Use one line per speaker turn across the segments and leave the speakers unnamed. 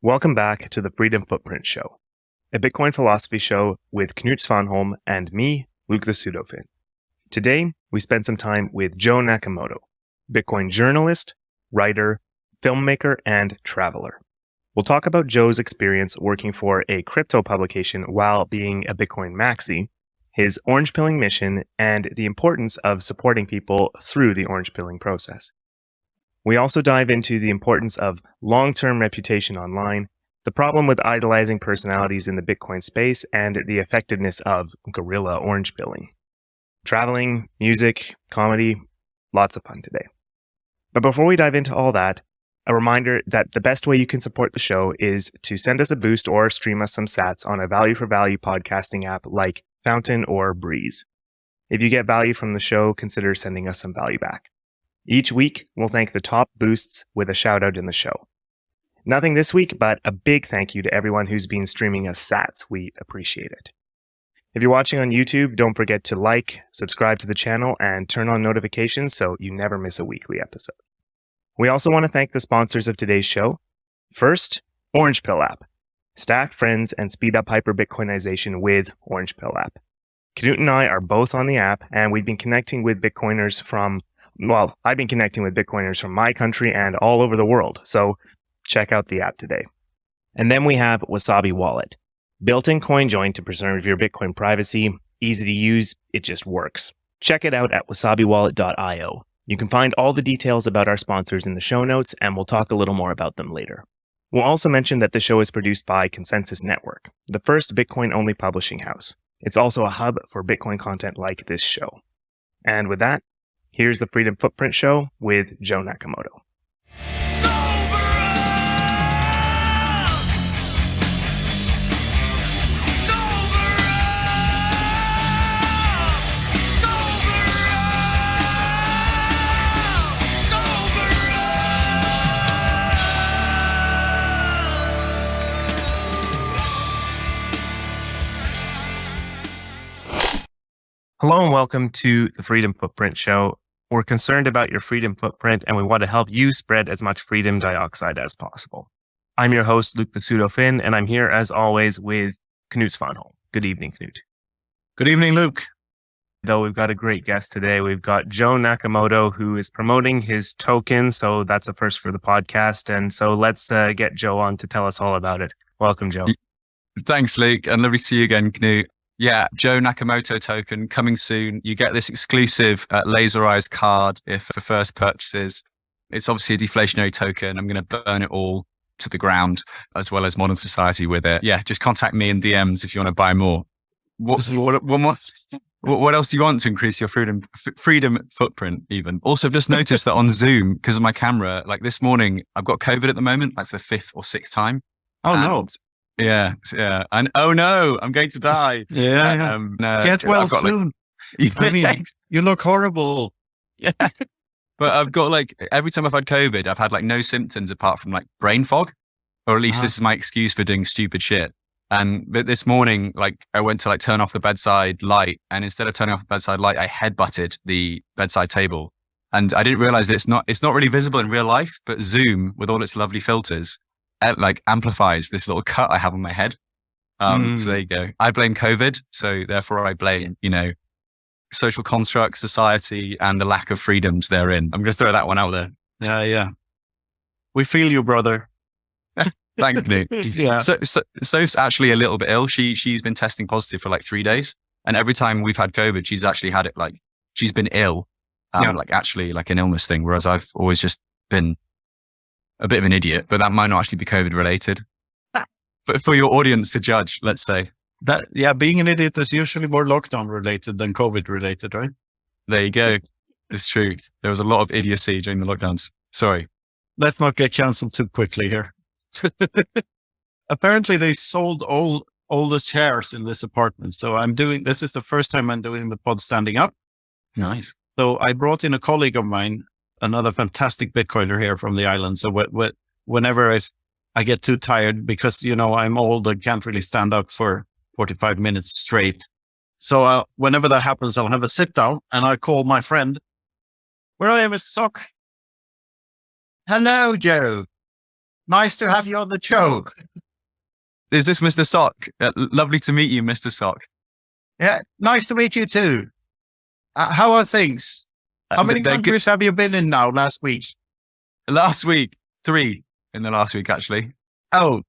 Welcome back to the Freedom Footprint Show, a Bitcoin philosophy show with Knut Svanholm and me, Luke the Pseudofin. Today, we spend some time with Joe Nakamoto, Bitcoin journalist, writer, filmmaker, and traveler. We'll talk about Joe's experience working for a crypto publication while being a Bitcoin maxi, his orange pilling mission, and the importance of supporting people through the orange pilling process. We also dive into the importance of long-term reputation online, the problem with idolizing personalities in the Bitcoin space, and the effectiveness of guerrilla orange pilling. Traveling, music, comedy, lots of fun today. But before we dive into all that, a reminder that the best way you can support the show is to send us a boost or stream us some sats on a value-for-value podcasting app like Fountain or Breeze. If you get value from the show, consider sending us some value back. Each week, we'll thank the top boosts with a shout out in the show. Nothing this week, but a big thank you to everyone who's been streaming us sats. We appreciate it. If you're watching on YouTube, don't forget to like, subscribe to the channel, and turn on notifications so you never miss a weekly episode. We also want to thank the sponsors of today's show. First, Orange Pill app. Stack friends and speed up hyper-Bitcoinization with Orange Pill app. Knut and I are both on the app, and we've been connecting with Bitcoiners I've been connecting with Bitcoiners from my country and all over the world, so check out the app today. And then we have Wasabi Wallet. Built-in coin join to preserve your Bitcoin privacy. Easy to use, it just works. Check it out at wasabiwallet.io. You can find all the details about our sponsors in the show notes, and we'll talk a little more about them later. We'll also mention that the show is produced by Konsensus Network, the first Bitcoin-only publishing house. It's also a hub for Bitcoin content like this show. And with that, here's the Freedom Footprint Show with Joe Nakamoto. Hello and welcome to the Freedom Footprint Show. We're concerned about your freedom footprint and we want to help you spread as much freedom dioxide as possible. I'm your host, Luke the Pseudofin, and I'm here as always with Knut Svanholm. Good evening, Knut.
Good evening, Luke.
Though we've got a great guest today. We've got Joe Nakamoto, who is promoting his token. So that's a first for the podcast. And so let's get Joe on to tell us all about it. Welcome, Joe.
Thanks, Luke. And lovely to see you again, Knut. Yeah, Joe Nakamoto token coming soon. You get this exclusive laserized card for first purchases. It's obviously a deflationary token. I'm going to burn it all to the ground as well as modern society with it. Yeah, just contact me in DMs if you want to buy more. What else do you want to increase your freedom footprint even? Also, I've just noticed that on Zoom, because of my camera, like this morning, I've got COVID at the moment, like for the 5th or 6th time.
Oh, no.
Yeah. And oh no, I'm going to die.
Get well soon. I mean, you look horrible.
Yeah. But I've got every time I've had COVID, I've had no symptoms apart from brain fog, or at least this is my excuse for doing stupid shit. But this morning, I went to turn off the bedside light, and instead of turning off the bedside light, I headbutted the bedside table. And I didn't realize that it's not really visible in real life, but Zoom with all its lovely filters amplifies this little cut I have on my head. So there you go. I blame COVID. So therefore I blame, social construct, society, and the lack of freedoms therein. I'm going to throw that one out there.
Yeah. We feel you, brother.
Thanks, Knut.
Yeah.
Soph's actually a little bit ill. She's been testing positive for 3 days. And every time we've had COVID, she's actually had it she's been ill, actually an illness thing. Whereas I've always just been a bit of an idiot, but that might not actually be COVID related. But for your audience to judge, let's say.
Being an idiot is usually more lockdown related than COVID related, right?
There you go. It's true. There was a lot of idiocy during the lockdowns. Sorry.
Let's not get cancelled too quickly here. Apparently they sold all the chairs in this apartment. So this is the first time I'm doing the pod standing up.
Nice.
So I brought in a colleague of mine, another fantastic Bitcoiner here from the island. So whenever I get too tired because, I'm old and can't really stand up for 45 minutes straight. So whenever that happens, I'll have a sit down and I call my friend, where I have a sock. Hello, Joe. Nice to have you on the show.
Is this Mr. Sock? Lovely to meet you, Mr. Sock.
Yeah, nice to meet you too. How are things? How many countries have you been in now last week?
Last week, 3 in the last week, actually.
Oh,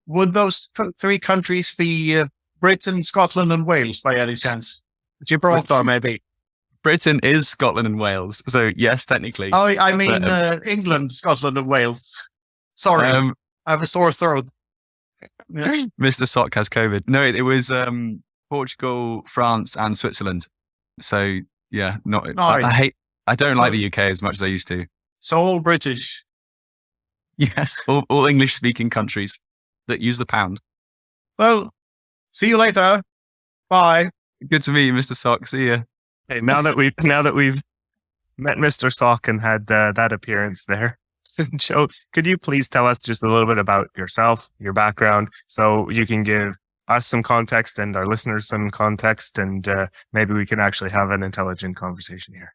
would those 3 countries be Britain, Scotland, and Wales by any chance? Gibraltar, maybe.
Britain is Scotland and Wales, so yes, technically.
Oh, I mean England, Scotland, and Wales. Sorry, I have a sore throat. Yes.
Mr. Sock has COVID. No, it was Portugal, France, and Switzerland. So yeah, not.
Nice.
I don't like the UK as much as I used to.
So all British.
Yes, all English-speaking countries that use the pound.
Well, see you later. Bye.
Good to meet you, Mr. Sock. See ya.
Hey, now that we've met Mr. Sock and had that appearance there, Joe, could you please tell us just a little bit about yourself, your background, so you can give us some context and our listeners some context, and maybe we can actually have an intelligent conversation here.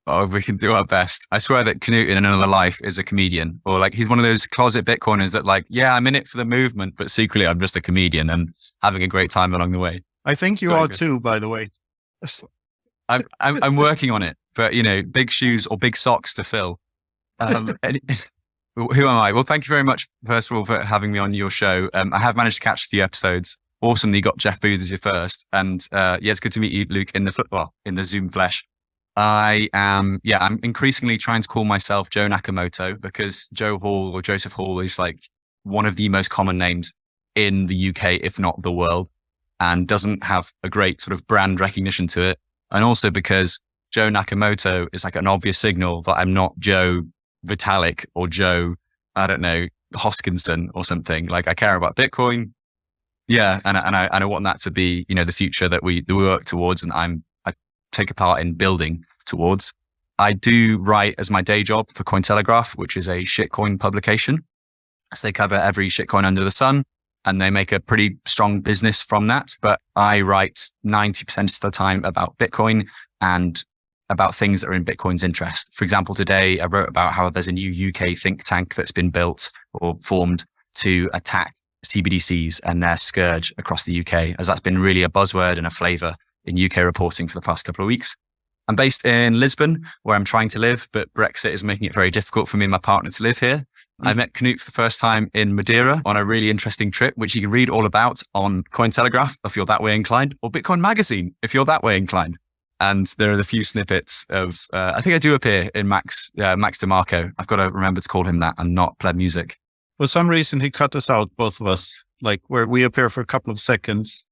Oh, we can do our best. I swear that Knut in another life is a comedian, or like he's one of those closet Bitcoiners that like, yeah, I'm in it for the movement, but secretly I'm just a comedian and having a great time along the way.
I think you are too, by the way.
I'm working on it, but big shoes or big socks to fill. Who am I? Well, thank you very much, first of all, for having me on your show. I have managed to catch a few episodes. Awesome that you got Jeff Booth as your first. And it's good to meet you, Luke, in the Zoom flesh. I'm increasingly trying to call myself Joe Nakamoto because Joe Hall or Joseph Hall is like one of the most common names in the UK, if not the world, and doesn't have a great sort of brand recognition to it. And also because Joe Nakamoto is like an obvious signal that I'm not Joe Vitalik or Joe, I don't know, Hoskinson or something. Like I care about Bitcoin. Yeah. And I want that to be, the future that we work towards and I take a part in building towards. I do write as my day job for Telegraph, which is a shitcoin publication. So they cover every shitcoin under the sun and they make a pretty strong business from that. But I write 90% of the time about Bitcoin and about things that are in Bitcoin's interest. For example, today I wrote about how there's a new UK think tank that's been built or formed to attack CBDCs and their scourge across the UK, as that's been really a buzzword and a flavor in UK reporting for the past couple of weeks. I'm based in Lisbon, where I'm trying to live, but Brexit is making it very difficult for me and my partner to live here. I met Knut for the first time in Madeira on a really interesting trip, which you can read all about on Telegraph if you're that way inclined, or Bitcoin Magazine if you're that way inclined. And there are a few snippets of, I think I do appear in Max DeMarco. I've got to remember to call him that and not Pleb Music.
For some reason, he cut us out, both of us, like where we appear for a couple of seconds.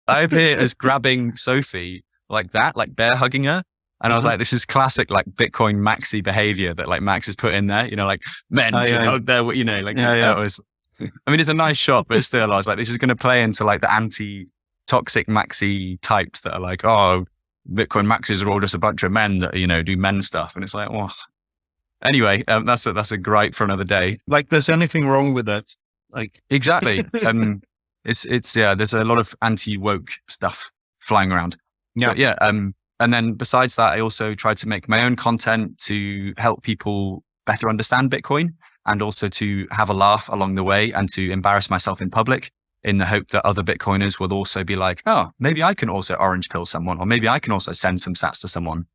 I appear as grabbing Sophie like that, like bear hugging her. And I was like, this is classic, like Bitcoin maxi behavior that like Max has put in there, like men should hug their, that was, I mean, it's a nice shot, but still, I was like, this is going to play into like the anti-toxic maxi types that are like, oh, Bitcoin maxis are all just a bunch of men that, do men stuff. And it's like, oh, anyway, that's a gripe for another day.
Like there's anything wrong with that? Like
exactly. It's there's a lot of anti-woke stuff flying around.
Yeah.
But and then besides that, I also tried to make my own content to help people better understand Bitcoin and also to have a laugh along the way and to embarrass myself in public in the hope that other Bitcoiners will also be like, oh, maybe I can also orange pill someone, or maybe I can also send some sats to someone.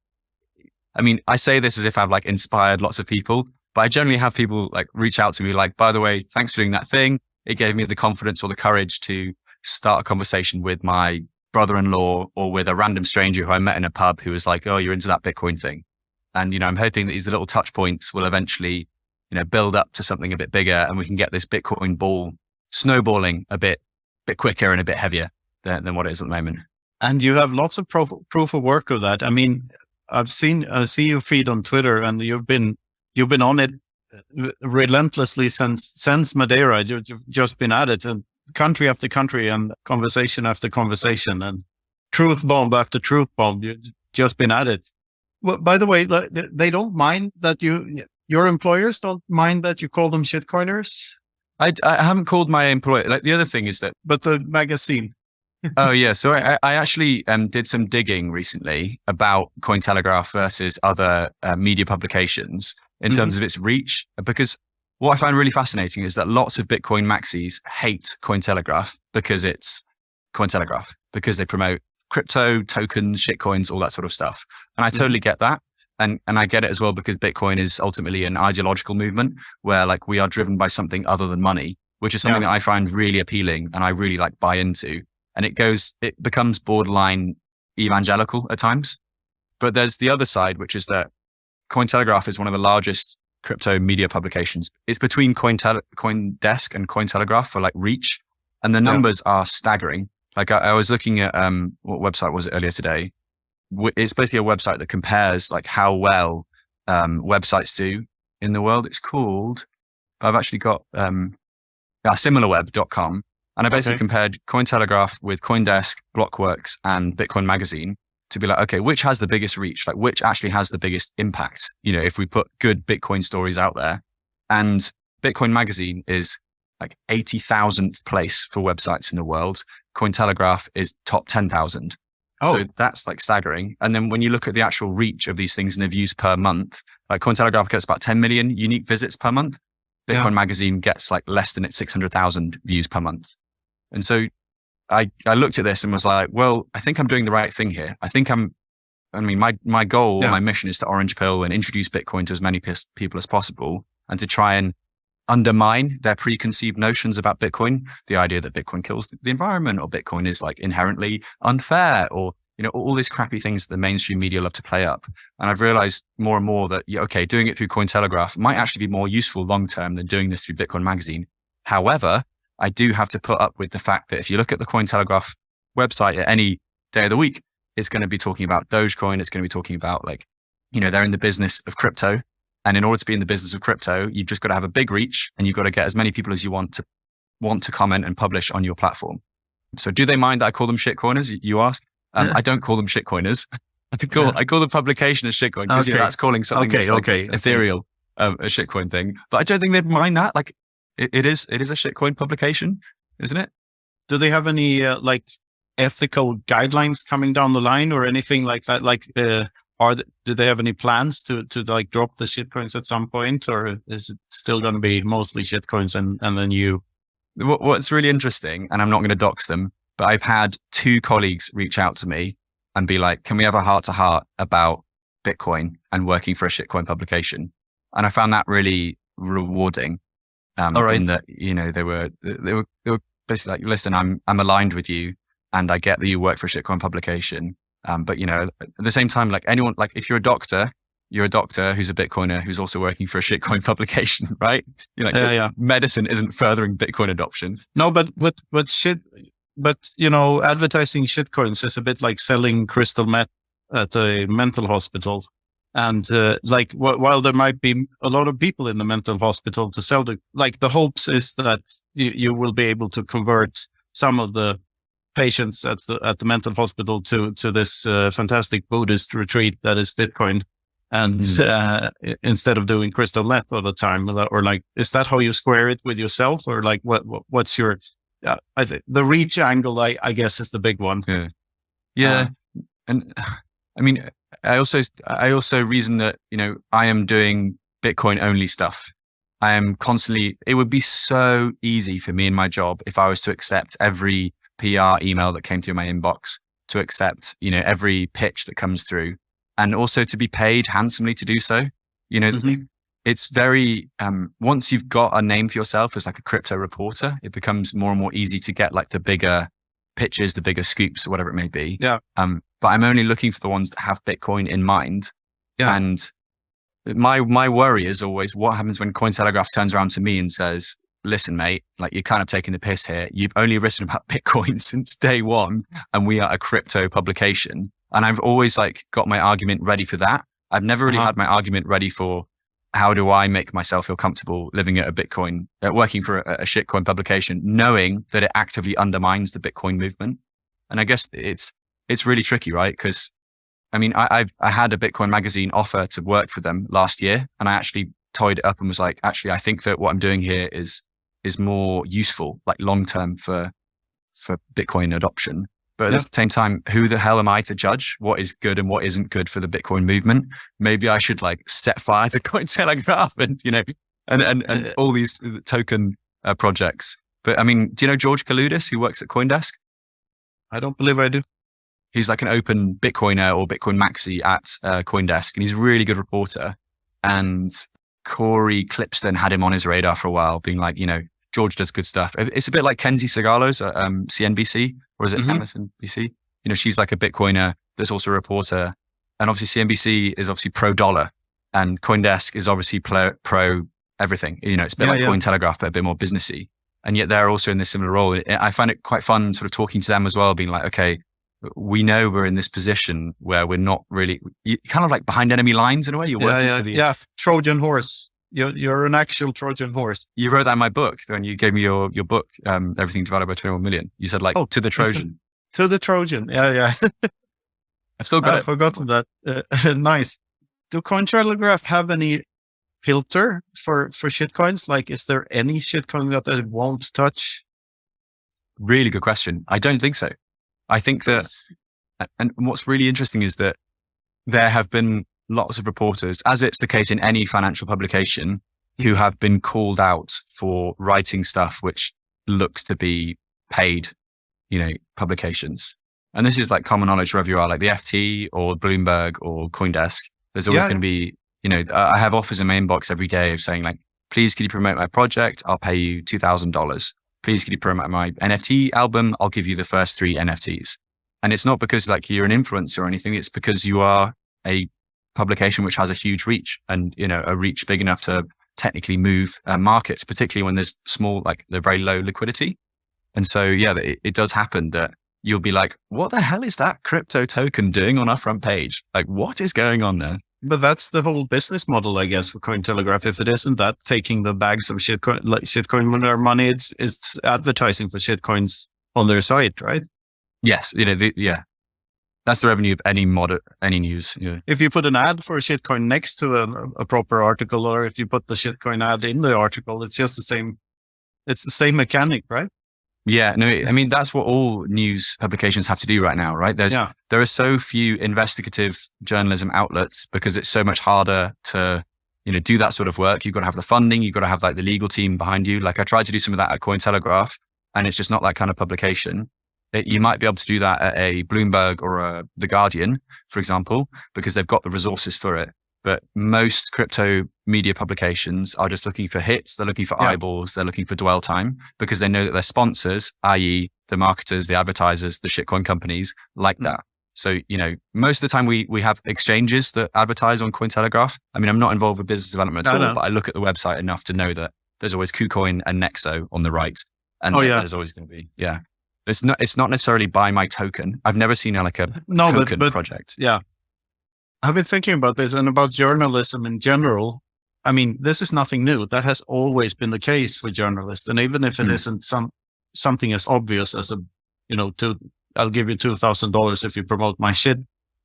I mean, I say this as if I've like inspired lots of people, but I generally have people like reach out to me like, by the way, thanks for doing that thing. It gave me the confidence or the courage to start a conversation with my brother-in-law or with a random stranger who I met in a pub who was like, oh, you're into that Bitcoin thing. And, I'm hoping that these little touch points will eventually, build up to something a bit bigger and we can get this Bitcoin ball snowballing a bit quicker and a bit heavier than what it is at the moment.
And you have lots of proof of work of that. I mean, I see your feed on Twitter and you've been on it relentlessly since Madeira. You've just been at it, and country after country and conversation after conversation and truth bomb after truth bomb. You've just been at it. Well, by the way, they don't mind that your employers don't mind that you call them shitcoiners?
I haven't called my employer. Like the other thing is that,
but the magazine.
Oh yeah. So I actually did some digging recently about Cointelegraph versus other media publications in terms of its reach, because what I find really fascinating is that lots of Bitcoin maxis hate Cointelegraph because it's Cointelegraph, because they promote crypto, tokens, shitcoins, all that sort of stuff. And I totally get that. And I get it as well because Bitcoin is ultimately an ideological movement where like we are driven by something other than money, which is something that I find really appealing and I really like buy into. And it becomes borderline evangelical at times. But there's the other side, which is that Cointelegraph is one of the largest crypto media publications. It's between CoinDesk and Cointelegraph for like reach. And the numbers are staggering. Like I was looking at, what website was it earlier today? It's basically a website that compares like how well, websites do in the world. It's called, I've actually got, similarweb.com. And I basically compared Cointelegraph with CoinDesk, Blockworks, and Bitcoin Magazine to be like, okay, which has the biggest reach? Like which actually has the biggest impact? You know, if we put good Bitcoin stories out there. And Bitcoin Magazine is like 80,000th place for websites in the world. Cointelegraph is top 10,000. So that's like staggering. And then when you look at the actual reach of these things and the views per month, like Cointelegraph gets about 10 million unique visits per month. Bitcoin Magazine gets like less than its 600,000 views per month. And so I looked at this and was like, well, I think I'm doing the right thing here. My goal, my mission is to orange pill and introduce Bitcoin to as many people as possible and to try and undermine their preconceived notions about Bitcoin. The idea that Bitcoin kills the environment or Bitcoin is like inherently unfair or, you know, all these crappy things that the mainstream media love to play up. And I've realized more and more that, doing it through Cointelegraph might actually be more useful long-term than doing this through Bitcoin Magazine. However, I do have to put up with the fact that if you look at the Cointelegraph website at any day of the week, it's going to be talking about Dogecoin. It's going to be talking about like, you know, they're in the business of crypto. And in order to be in the business of crypto, you've just got to have a big reach and you've got to get as many people as you want to comment and publish on your platform. So do they mind that I call them shitcoiners? You asked. I don't call them shitcoiners. I call the publication a shitcoin because that's calling something that's ethereal, a shitcoin thing. But I don't think they'd mind that. Like it is a shitcoin publication, isn't it?
Do they have any like ethical guidelines coming down the line or anything like that? Like, do they have any plans to like drop the shitcoins at some point, or is it still going to be mostly shitcoins and then you?
What's really interesting, and I'm not going to dox them, but I've had 2 colleagues reach out to me and be like, can we have a heart to heart about Bitcoin and working for a shitcoin publication? And I found that really rewarding. In that, you know, they were basically like, listen, I'm aligned with you and I get that you work for a shitcoin publication. But you know, at the same time, like anyone, like if you're a doctor who's a Bitcoiner who's also working for a shitcoin publication, right? You're like, medicine isn't furthering Bitcoin adoption.
No, but you know, advertising shitcoins is a bit like selling crystal meth at a mental hospital. And while there might be a lot of people in the mental hospital to sell the hopes is that you will be able to convert some of the patients at the mental hospital to this fantastic Buddhist retreat that is Bitcoin, and instead of doing crystal meth all the time, or like, is that how you square it with yourself, or like what's your? I think the reach angle, I guess, is the big one.
And I mean, I also reason that, you know, I am doing Bitcoin only stuff. I am constantly. It would be so easy for me in my job if I was to accept every PR email that came through my inbox, to accept, you know, every pitch that comes through, and also to be paid handsomely to do so. You know, it's very, once you've got a name for yourself as like a crypto reporter, it becomes more and more easy to get like the bigger pitches, the bigger scoops, or whatever it may be. But I'm only looking for the ones that have Bitcoin in mind. And my worry is always what happens when Cointelegraph turns around to me and says, listen, mate, like you're kind of taking the piss here. You've only written about Bitcoin since day one and we are a crypto publication. And I've always like got my argument ready for that. I've never really had my argument ready for how do I make myself feel comfortable living at a Bitcoin, working for a shitcoin publication, knowing that it actively undermines the Bitcoin movement. And I guess it's really tricky, right? Because I mean, I had a Bitcoin Magazine offer to work for them last year, and I actually toyed it up and was like, actually, I think that what I'm doing here is more useful, like long-term for Bitcoin adoption. But at the same time, who the hell am I to judge what is good and what isn't good for the Bitcoin movement? Maybe I should like set fire to Cointelegraph and, you know, and all these token projects. But I mean, do you know George Kaludis, who works at CoinDesk?
I don't believe I do.
He's like an open Bitcoiner or Bitcoin maxi at CoinDesk, and he's a really good reporter. And Corey Clipston had him on his radar for a while, being like, George does good stuff. It's a bit like Kenzie Sigalo's at CNBC, or is it MSNBC? She's like a Bitcoiner that's also a reporter. And obviously CNBC is obviously pro dollar, and CoinDesk is obviously pro everything. It's a bit like Cointelegraph, but a bit more businessy. And yet they're also in this similar role. I find it quite fun sort of talking to them as well, being like, okay, we know we're in this position where we're not really kind of like behind enemy lines in a way. You're working for the
Trojan horse. You're an actual Trojan horse.
You wrote that in my book when you gave me your book, Everything Divided by 21 Million. You said to the Trojan.
To the Trojan. Yeah.
I've still got it.
I've forgotten that. Nice. Do Cointelegraph have any filter for shitcoins? Like, is there any shitcoin that they won't touch?
Really good question. I don't think so. I think that, and what's really interesting is that there have been lots of reporters, as it's the case in any financial publication, who have been called out for writing stuff which looks to be paid, publications. And this is like common knowledge wherever you are, like the FT or Bloomberg or CoinDesk. There's always going to be, I have offers in my inbox every day of saying like, please, can you promote my project? I'll pay you $2,000. Please, can you promote my NFT album? I'll give you the first 3 NFTs. And it's not because like you're an influencer or anything. It's because you are a publication which has a huge reach and, a reach big enough to technically move markets, particularly when there's small, like they're very low liquidity. And so, it does happen that you'll be like, what the hell is that crypto token doing on our front page? Like, what is going on there?
But that's the whole business model, I guess, for Cointelegraph. If it isn't that, taking the bags of shitcoin when their money, it's advertising for shitcoins on their site, right?
Yes, that's the revenue of any news. Yeah.
If you put an ad for a shitcoin next to a proper article, or if you put the shitcoin ad in the article, it's just the same. It's the same mechanic, right?
Yeah, no, I mean, that's what all news publications have to do right now, right? There are so few investigative journalism outlets because it's so much harder to, do that sort of work. You've got to have the funding. You've got to have like the legal team behind you. Like I tried to do some of that at Cointelegraph, and it's just not that kind of publication. You might be able to do that at a Bloomberg or The Guardian, for example, because they've got the resources for it. But most crypto media publications are just looking for hits. They're looking for eyeballs. They're looking for dwell time because they know that their sponsors, i.e. the marketers, the advertisers, the shitcoin companies like that. So, most of the time we have exchanges that advertise on Cointelegraph. I mean, I'm not involved with business development at all, but I look at the website enough to know that there's always KuCoin and Nexo on the right. And there's always going to be, It's not necessarily buy my token. I've never seen a token project.
Yeah. I've been thinking about this and about journalism in general. I mean, this is nothing new. That has always been the case for journalists. And even if it isn't something as obvious as I'll give you $2,000 if you promote my shit.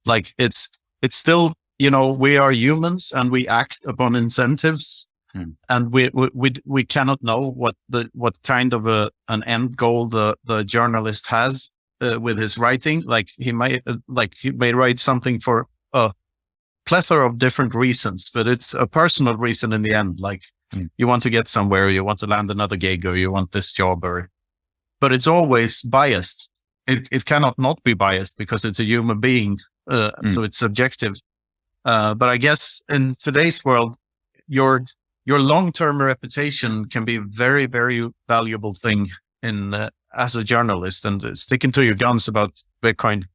Like it's still, we are humans and we act upon incentives, and we cannot know what kind of an end goal the journalist has with his writing. Like he may write something for a plethora of different reasons, but it's a personal reason in the end. Like you want to get somewhere, you want to land another gig, or you want this job, but it's always biased. It cannot not be biased because it's a human being. So it's subjective. But I guess in today's world, your long-term reputation can be a very, very valuable thing as a journalist, and sticking to your guns about Bitcoin.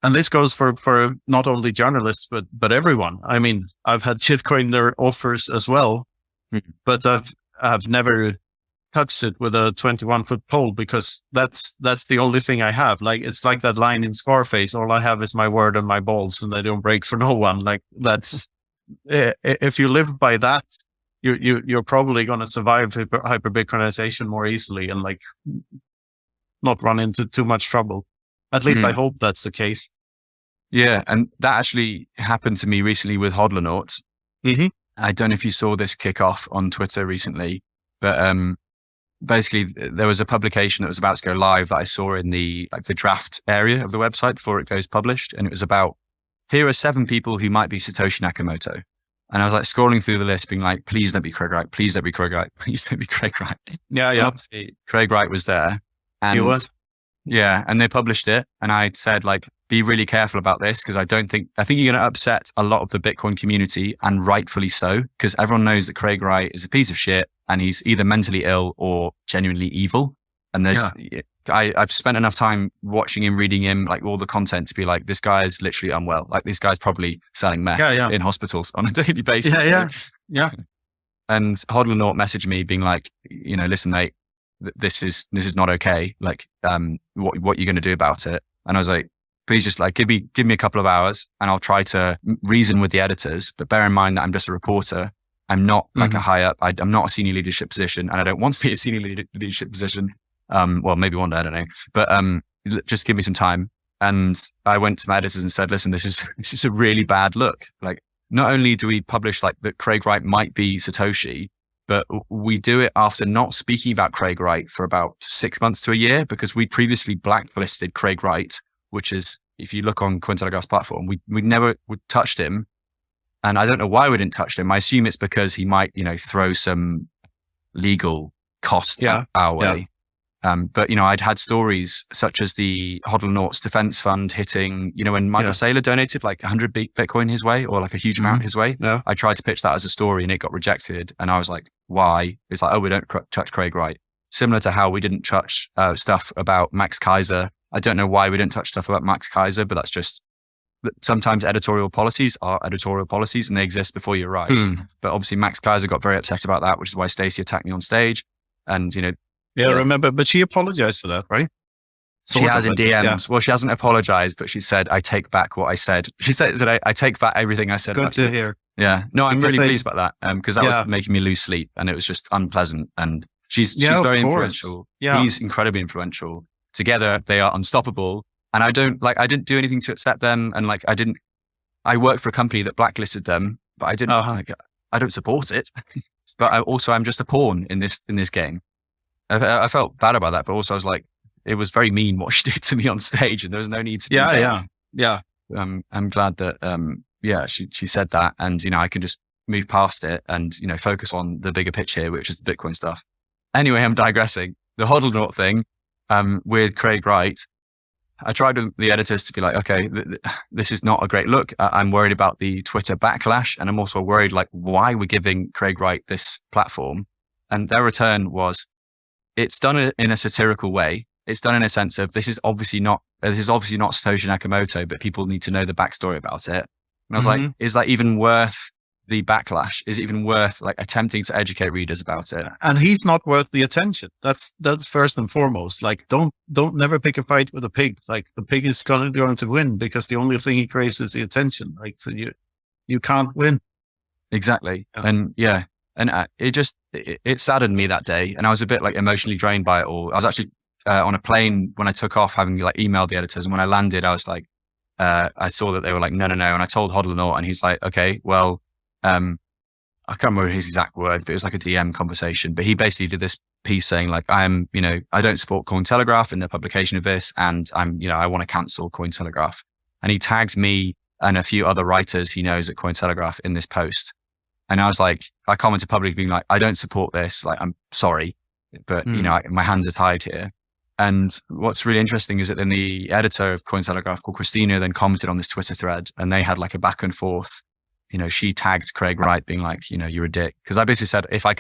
And this goes for not only journalists, but everyone. I mean, I've had shitcoiner offers as well, but I've never touched it with a 21-foot pole because that's the only thing I have. Like, it's like that line in Scarface, all I have is my word and my balls and they don't break for no one. Like that's, if you live by that, you're probably going to survive hyper Bitcoinization more easily and like not run into too much trouble. At least I hope that's the case.
Yeah. And that actually happened to me recently with Hodlonaut. I don't know if you saw this kick off on Twitter recently, but, basically there was a publication that was about to go live that I saw in the draft area of the website before it goes published. And it was about, here are 7 people who might be Satoshi Nakamoto. And I was like scrolling through the list being like, please don't be Craig Wright. Please don't be Craig Wright. Please don't be Craig Wright.
Yeah.
And obviously Craig Wright was there. And
He was?
yeah. And they published it. And I said like, be really careful about this because I think you're going to upset a lot of the Bitcoin community, and rightfully so, because everyone knows that Craig Wright is a piece of shit and he's either mentally ill or genuinely evil. And I've spent enough time watching him, reading him, like all the content to be like, this guy is literally unwell. Like this guy's probably selling meth in hospitals on a daily basis.
Yeah.
And Hodlonaut messaged me being like, listen, mate, this is not okay. Like, what you're going to do about it? And I was like, please just like, give me a couple of hours and I'll try to reason with the editors. But bear in mind that I'm just a reporter. I'm not like a high up. I'm not a senior leadership position, and I don't want to be a senior leadership position. Well, maybe one day, I don't know. But just give me some time. And I went to my editors and said, listen, this is a really bad look. Like, not only do we publish like that Craig Wright might be Satoshi, but we do it after not speaking about Craig Wright for about 6 months to a year, because we previously blacklisted Craig Wright, which is, if you look on Cointelegraph's platform, we never touched him. And I don't know why we didn't touch him. I assume it's because he might, throw some legal cost our way. But I'd had stories such as the Hodlonaut's defense fund hitting, when Michael Saylor donated like 100 Bitcoin his way, or like a huge amount his way.
Yeah.
I tried to pitch that as a story and it got rejected. And I was like, why? It's like, oh, we don't touch Craig Wright. Similar to how we didn't touch stuff about Max Kaiser. I don't know why we didn't touch stuff about Max Kaiser, but that's just, sometimes editorial policies are editorial policies and they exist before you arrive. But obviously Max Kaiser got very upset about that, which is why Stacey attacked me on stage. And,
yeah, I remember, but she apologized for that, right?
She has in DMs. Yeah. Well, she hasn't apologized, but she said, I take back what I said. She said that I take back everything I said.
Good to hear.
Yeah. No, I'm really pleased about that. Because that was making me lose sleep and it was just unpleasant. And she's very influential. Yeah. He's incredibly influential. Together, they are unstoppable. And I didn't do anything to upset them. And I worked for a company that blacklisted them, but I didn't, I don't support it. But I'm just a pawn in this game. I felt bad about that, but also I was like, it was very mean what she did to me on stage, and there was no need to. Yeah. I'm glad that she said that, and I can just move past it and focus on the bigger pitch here, which is the Bitcoin stuff. Anyway, I'm digressing. The Hodlonaut thing with Craig Wright. I tried with the editors to be like, okay, this is not a great look. I'm worried about the Twitter backlash, and I'm also worried why we're giving Craig Wright this platform. And their return was, it's done in a satirical way. It's done in a sense of this is obviously not Satoshi Nakamoto, but people need to know the backstory about it. And I was like, is that even worth the backlash? Is it even worth attempting to educate readers about it?
And he's not worth the attention. That's first and foremost. Don't never pick a fight with a pig. The pig is going to win because the only thing he craves is the attention. So you can't win.
Exactly. Yeah. And it saddened me that day. And I was a bit emotionally drained by it all. I was actually on a plane when I took off, having emailed the editors. And when I landed, I was like, I saw that they were like, no. And I told Hodlonaut, and he's like, okay, well, I can't remember his exact word, but it was like a DM conversation. But he basically did this piece saying I don't support Cointelegraph in the publication of this. And I want to cancel Cointelegraph. And he tagged me and a few other writers he knows at Cointelegraph in this post. And I was like, I commented publicly being like, I don't support this. I'm sorry, but my hands are tied here. And what's really interesting is that then the editor of Cointelegraph called Christina then commented on this Twitter thread, and they had a back and forth. She tagged Craig Wright being like, you're a dick. Cause I basically said, if I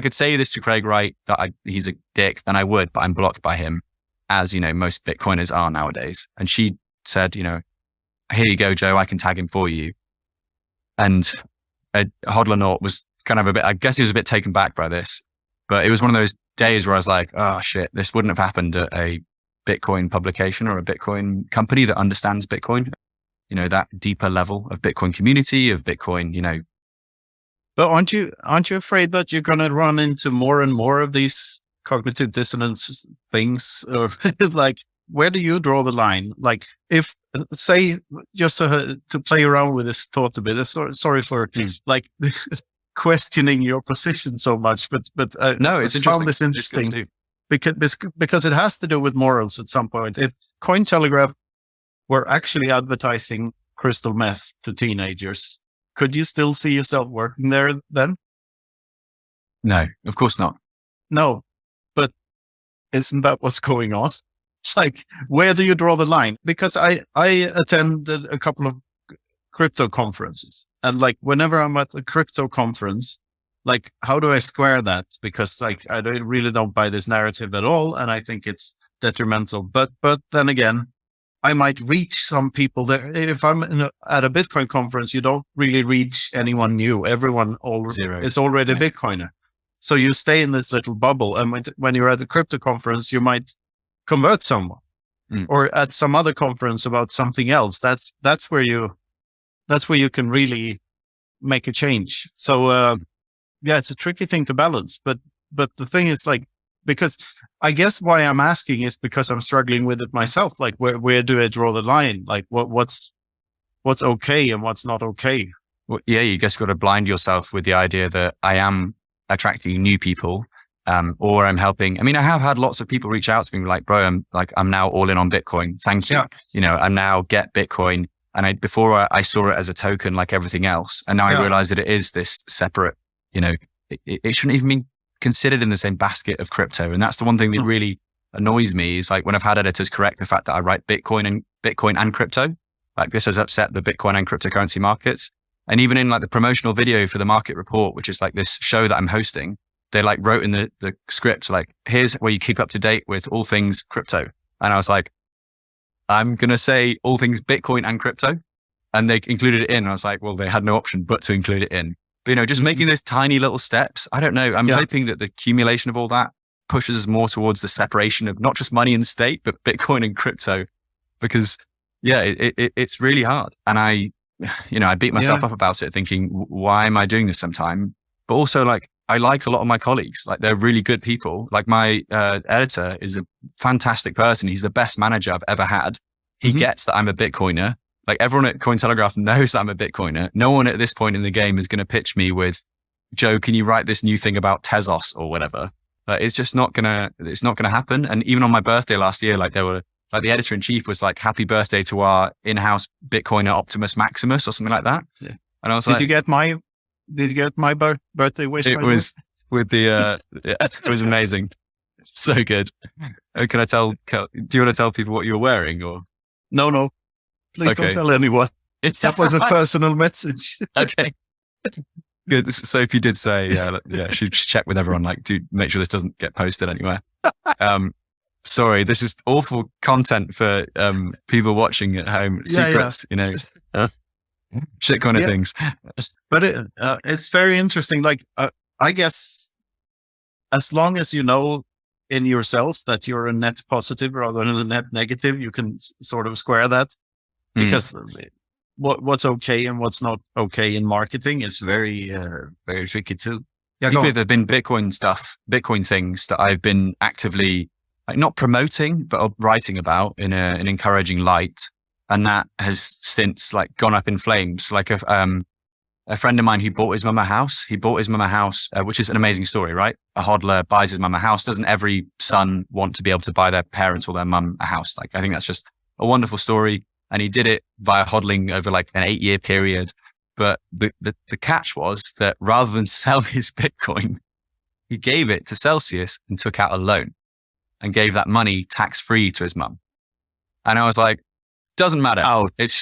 could say this to Craig Wright, that he's a dick, then I would, but I'm blocked by him, as most Bitcoiners are nowadays. And she said, here you go, Joe, I can tag him for you. And Hodlonaut was kind of I guess he was a bit taken back by this, but it was one of those days where I was like, oh shit, this wouldn't have happened at a Bitcoin publication or a Bitcoin company that understands Bitcoin, that deeper level of Bitcoin community, of Bitcoin,
But aren't you afraid that you're going to run into more and more of these cognitive dissonance things? Or where do you draw the line? If, say, just to play around with this thought a bit, sorry for questioning your position so much, but
no, it's
I
interesting.
found this interesting because it has to do with morals at some point. If Cointelegraph were actually advertising crystal meth to teenagers, could you still see yourself working there then?
No, of course not.
No, but isn't that what's going on? It's like, where do you draw the line? Because I attended a couple of crypto conferences, and like whenever I'm at a crypto conference, like how do I square that? Because like I really don't buy this narrative at all, and I think it's detrimental. But then again, I might reach some people there. If I'm at a Bitcoin conference, you don't really reach anyone new. Everyone is already a Bitcoiner. So you stay in this little bubble. And when you're at a crypto conference, you might convert someone, or at some other conference about something else. That's where you can really make a change. So, yeah, it's a tricky thing to balance, but the thing is like, because I guess why I'm asking is because I'm struggling with it myself. Like, where do I draw the line? Like what's okay and what's not okay?
Well, yeah, you just got to blind yourself with the idea that I am attracting new people, or I'm helping. I mean, I have had lots of people reach out to me like, bro, I'm now all in on Bitcoin. Thank you. Yeah. I'm now get Bitcoin. And before I saw it as a token like everything else. And now I realize that it is this separate, it shouldn't even be considered in the same basket of crypto. And that's the one thing that really annoys me is like when I've had editors correct the fact that I write Bitcoin and crypto, like this has upset the Bitcoin and cryptocurrency markets. And even in like the promotional video for the market report, which is like this show that I'm hosting, they like wrote in the script, like, here's where you keep up to date with all things crypto. And I was like, I'm going to say all things Bitcoin and crypto. And they included it in. And I was like, well, they had no option but to include it in. But, just making those tiny little steps. I don't know. I'm hoping that the accumulation of all that pushes us more towards the separation of not just money and state, but Bitcoin and crypto, because it's really hard. And I beat myself up about it thinking, why am I doing this sometime? But also like, I like a lot of my colleagues, like they're really good people. Like my editor is a fantastic person. He's the best manager I've ever had. He gets that I'm a Bitcoiner. Like everyone at Cointelegraph knows that I'm a Bitcoiner. No one at this point in the game is going to pitch me with, Joe, can you write this new thing about Tezos or whatever? It's just not gonna happen. And even on my birthday last year, like there were, like the editor in chief was like, happy birthday to our in-house Bitcoiner Optimus Maximus or something like that. Yeah. And I was like,
did you get my birthday wish?
It was with the, it was amazing. So good. Can I do you want to tell people what you're wearing or?
No. Please don't tell anyone. That was a personal message.
Okay. Good. So if you did say, should check with everyone, like, do make sure this doesn't get posted anywhere. Sorry, this is awful content for people watching at home. Secrets, shit kind of things.
But it's very interesting. Like, I guess as long as you know in yourself that you're a net positive rather than a net negative, you can sort of square that. Because what's okay and what's not okay in marketing is very, very tricky too.
Yeah, equally, there've been Bitcoin things that I've been actively like not promoting, but writing about in an encouraging light. And that has since like gone up in flames. Like a friend of mine who bought his mum a house, which is an amazing story, right? A hodler buys his mum a house. Doesn't every son want to be able to buy their parents or their mum a house? Like, I think that's just a wonderful story. And he did it via hodling over like an 8-year period. But the catch was that rather than sell his Bitcoin, he gave it to Celsius and took out a loan and gave that money tax-free to his mum. And I was like, doesn't matter. Oh, it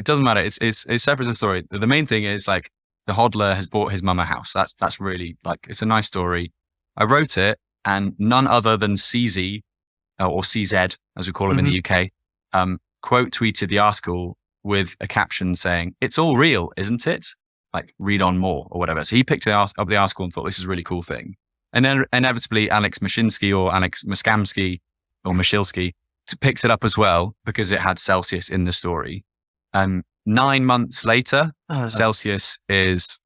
doesn't matter. It's separate in the story. The main thing is like the hodler has bought his mum a house. That's really like, it's a nice story. I wrote it and none other than CZ or CZ as we call him in the UK, quote tweeted the article with a caption saying, it's all real, isn't it? Like read on more or whatever. So he picked up the article and thought this is a really cool thing. And then inevitably Alex Mashinsky or Alex Muskamsky or Mashilsky picked it up as well because it had Celsius in the story. And 9 months later, Celsius is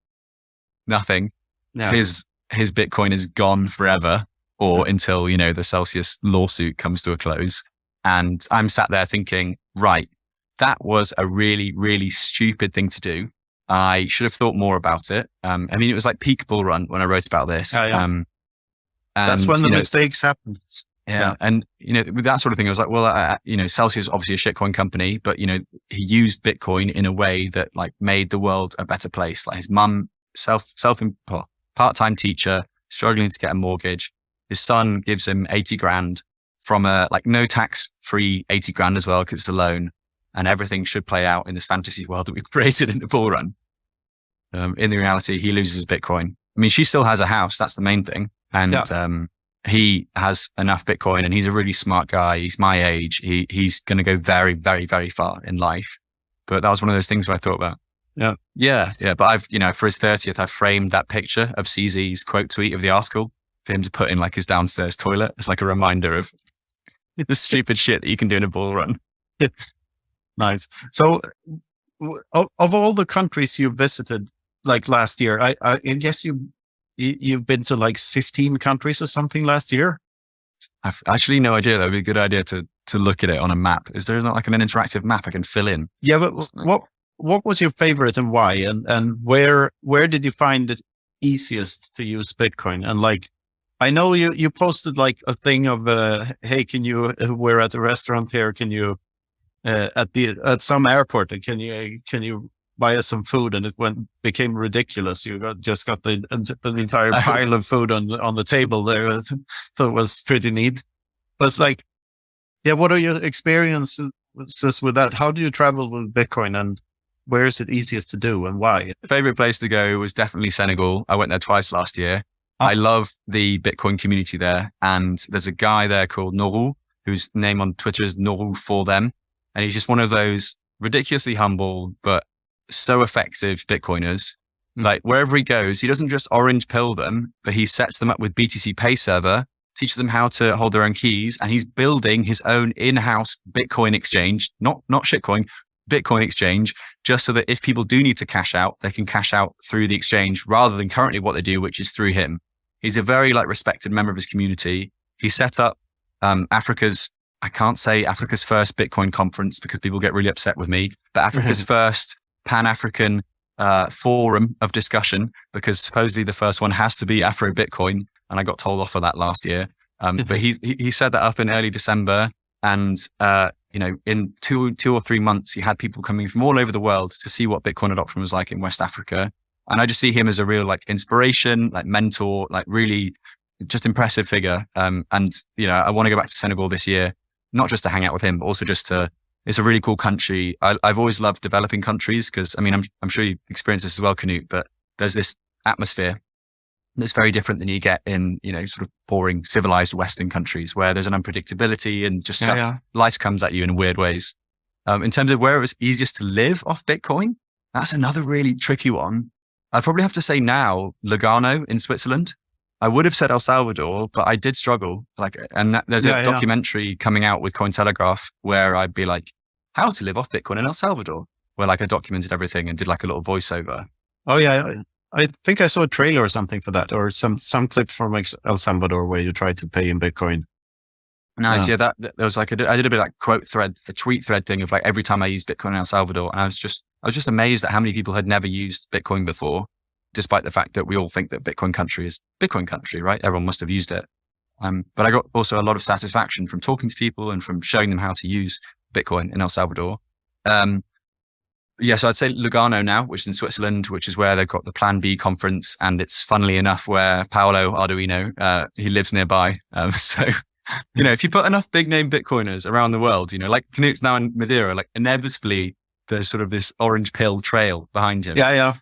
nothing. No. His Bitcoin is gone forever or until, the Celsius lawsuit comes to a close. And I'm sat there thinking, right, that was a really, really stupid thing to do. I should have thought more about it. It was like peak bull run when I wrote about this.
And, that's when the mistakes happen.
Yeah. And, with that sort of thing, I was like, well, Celsius is obviously a shitcoin company, but, he used Bitcoin in a way that like made the world a better place. Like his mum, part-time teacher, struggling to get a mortgage. His son gives him 80 grand from a like no tax free 80 grand as well, because it's a loan, and everything should play out in this fantasy world that we've created in the bull run. In the reality, he loses his Bitcoin. I mean, she still has a house. That's the main thing. And, he has enough Bitcoin, and he's a really smart guy. He's my age. He's going to go very, very, very far in life. But that was one of those things where I thought about, yeah. But I've, for his 30th, I framed that picture of CZ's quote tweet of the article for him to put in like his downstairs toilet. It's like a reminder of the stupid shit that you can do in a bull run.
Nice. So of all the countries you visited, like last year, I guess you've been to like 15 countries or something last year?
I've actually no idea. That would be a good idea to look at it on a map. Is there not like an interactive map I can fill in?
Yeah, but what was your favorite and why? And where did you find it easiest to use Bitcoin? And like, I know you posted like a thing of, hey, we're at a restaurant here. Can you, at some airport, can you buy us some food? And it became ridiculous. You just got the entire pile of food on the table there. So it was pretty neat. But like, yeah, what are your experiences with that? How do you travel with Bitcoin, and where is it easiest to do, and why?
Favorite place to go was definitely Senegal. I went there twice last year. I love the Bitcoin community there. And there's a guy there called Noru, whose name on Twitter is Noru for them. And he's just one of those ridiculously humble, but so effective Bitcoiners. Like wherever he goes, he doesn't just orange pill them, but he sets them up with BTC Pay server, teaches them how to hold their own keys. And he's building his own in-house Bitcoin exchange, not Shitcoin, Bitcoin exchange, just so that if people do need to cash out, they can cash out through the exchange rather than currently what they do, which is through him. He's a very like respected member of his community. He set up I can't say Africa's first Bitcoin conference because people get really upset with me, but Africa's first Pan-African forum of discussion, because supposedly the first one has to be Afro Bitcoin. And I got told off for that last year. But he set that up in early December. And, in two or 3 months, he had people coming from all over the world to see what Bitcoin adoption was like in West Africa. And I just see him as a real like inspiration, like mentor, like really just impressive figure. I want to go back to Senegal this year, not just to hang out with him, but also it's a really cool country. I've always loved developing countries because, I mean, I'm sure you experience this as well, Knut, but there's this atmosphere that's very different than you get in, sort of boring, civilized Western countries where there's an unpredictability and just stuff, life comes at you in weird ways. In terms of where it was easiest to live off Bitcoin, that's another really tricky one. I'd probably have to say now, Lugano in Switzerland. I would have said El Salvador, but I did struggle. There's a documentary coming out with Telegraph where I'd be like, how to live off Bitcoin in El Salvador, where like I documented everything and did like a little voiceover.
Oh yeah. I think I saw a trailer or something for that, or some clips from El Salvador where you tried to pay in Bitcoin.
Nice. Yeah. That there was like, I did a bit like a tweet thread thing of like every time I used Bitcoin in El Salvador. And I was just amazed at how many people had never used Bitcoin before, despite the fact that we all think that Bitcoin country is Bitcoin country, right? Everyone must have used it. But I got also a lot of satisfaction from talking to people and from showing them how to use Bitcoin in El Salvador. So I'd say Lugano now, which is in Switzerland, which is where they've got the Plan B conference. And it's funnily enough where Paolo Arduino, he lives nearby. So, if you put enough big name Bitcoiners around the world, like Knut's now in Madeira, like inevitably there's sort of this orange pill trail behind him.
Yeah.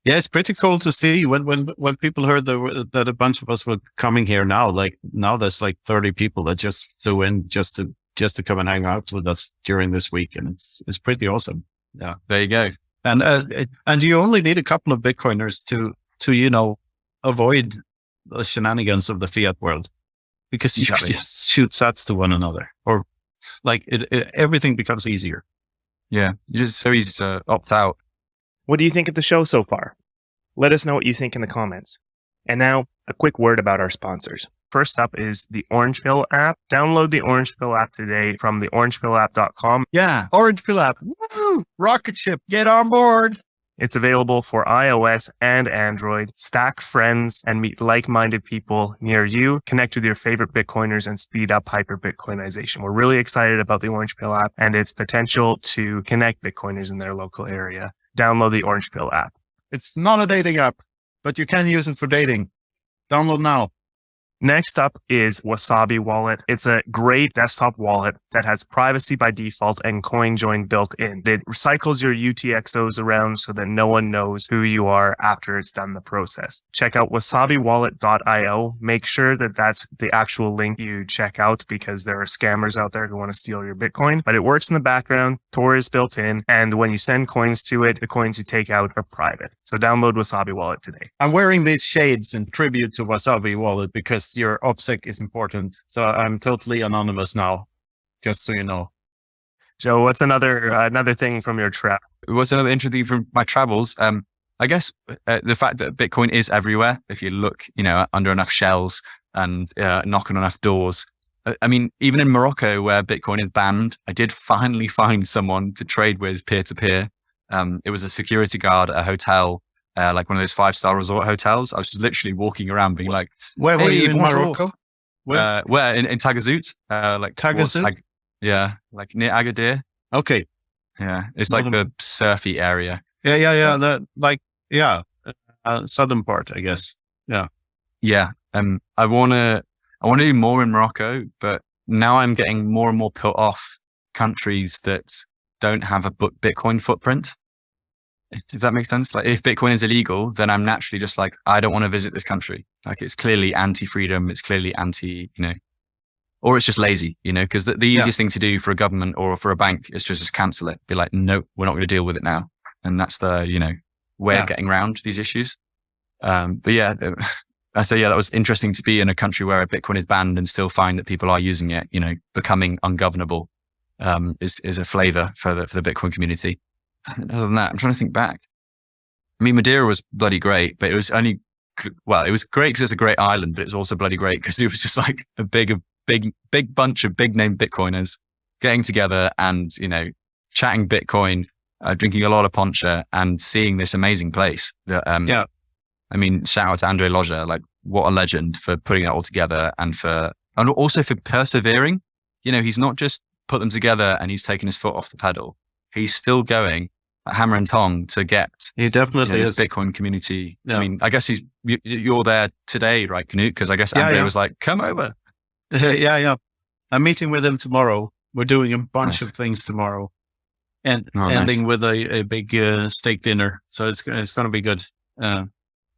Yeah, it's pretty cool to see when people heard that a bunch of us were coming here now. Like now, there's like 30 people that just flew in just to come and hang out with us during this week, and it's pretty awesome.
Yeah, there you go.
And you only need a couple of Bitcoiners to avoid the shenanigans of the fiat world, because you can just shoot sats to one another, or like everything becomes easier.
Yeah, you're just so easy to opt out.
What do you think of the show so far? Let us know what you think in the comments. And now, a quick word about our sponsors. First up is the Orange Pill app. Download the Orange Pill app today from theorangepillapp.com.
Yeah, Orange Pill app. Woo! Rocket ship, get on board.
It's available for iOS and Android. Stack friends and meet like-minded people near you. Connect with your favorite Bitcoiners and speed up hyper-Bitcoinization. We're really excited about the Orange Pill app and its potential to connect Bitcoiners in their local area. Download the Orange Pill app.
It's not a dating app, but you can use it for dating. Download now.
Next up is Wasabi Wallet. It's a great desktop wallet that has privacy by default and CoinJoin built in. It recycles your UTXOs around so that no one knows who you are after it's done the process. Check out wasabiwallet.io. Make sure that that's the actual link you check out because there are scammers out there who want to steal your Bitcoin. But it works in the background. Tor is built in. And when you send coins to it, the coins you take out are private. So download Wasabi Wallet today.
I'm wearing these shades in tribute to Wasabi Wallet because your OPSEC is important. So I'm totally anonymous now, just so you know.
Joe, what's another thing from your trip?
What's another interesting from my travels? I guess the fact that Bitcoin is everywhere. If you look, under enough shells and knock on enough doors. I mean, even in Morocco, where Bitcoin is banned, I did finally find someone to trade with peer to peer. It was a security guard at a hotel. Like one of those 5-star resort hotels. I was just literally walking around being like,
where were you in
bonjour.
Morocco?
Where in Tagazout, like
Tagazout?
Like near Agadir.
Okay.
Yeah. It's like the surfy area.
Yeah. Southern part, I guess. Yeah.
Yeah. I want to do more in Morocco, but now I'm getting more and more put off countries that don't have a Bitcoin footprint. If that makes sense. Like if Bitcoin is illegal, then I'm naturally just like, I don't want to visit this country. Like it's clearly anti-freedom. It's clearly anti, or it's just lazy, because the easiest thing to do for a government or for a bank is to just cancel it. Be like, no, we're not going to deal with it now. And that's the, way of getting around these issues. But yeah, I say, that was interesting to be in a country where Bitcoin is banned and still find that people are using it, becoming ungovernable, is a flavor for the Bitcoin community. Other than that, I'm trying to think back. I mean, Madeira was bloody great, but it was it was great because it's a great island, but it was also bloody great because it was just like a big bunch of big name Bitcoiners getting together and, chatting Bitcoin, drinking a lot of poncha and seeing this amazing place. I mean, shout out to Andre Loja, like what a legend for putting that all together and also for persevering. He's not just put them together and he's taken his foot off the pedal. He's still going hammer and tong to get
he definitely
this Bitcoin community. Yeah. I mean, I guess you're there today, right, Knut? Because I guess Andre was like, come over.
Yeah. I'm meeting with him tomorrow. We're doing a bunch of things tomorrow and ending with a big steak dinner. So it's going to be good.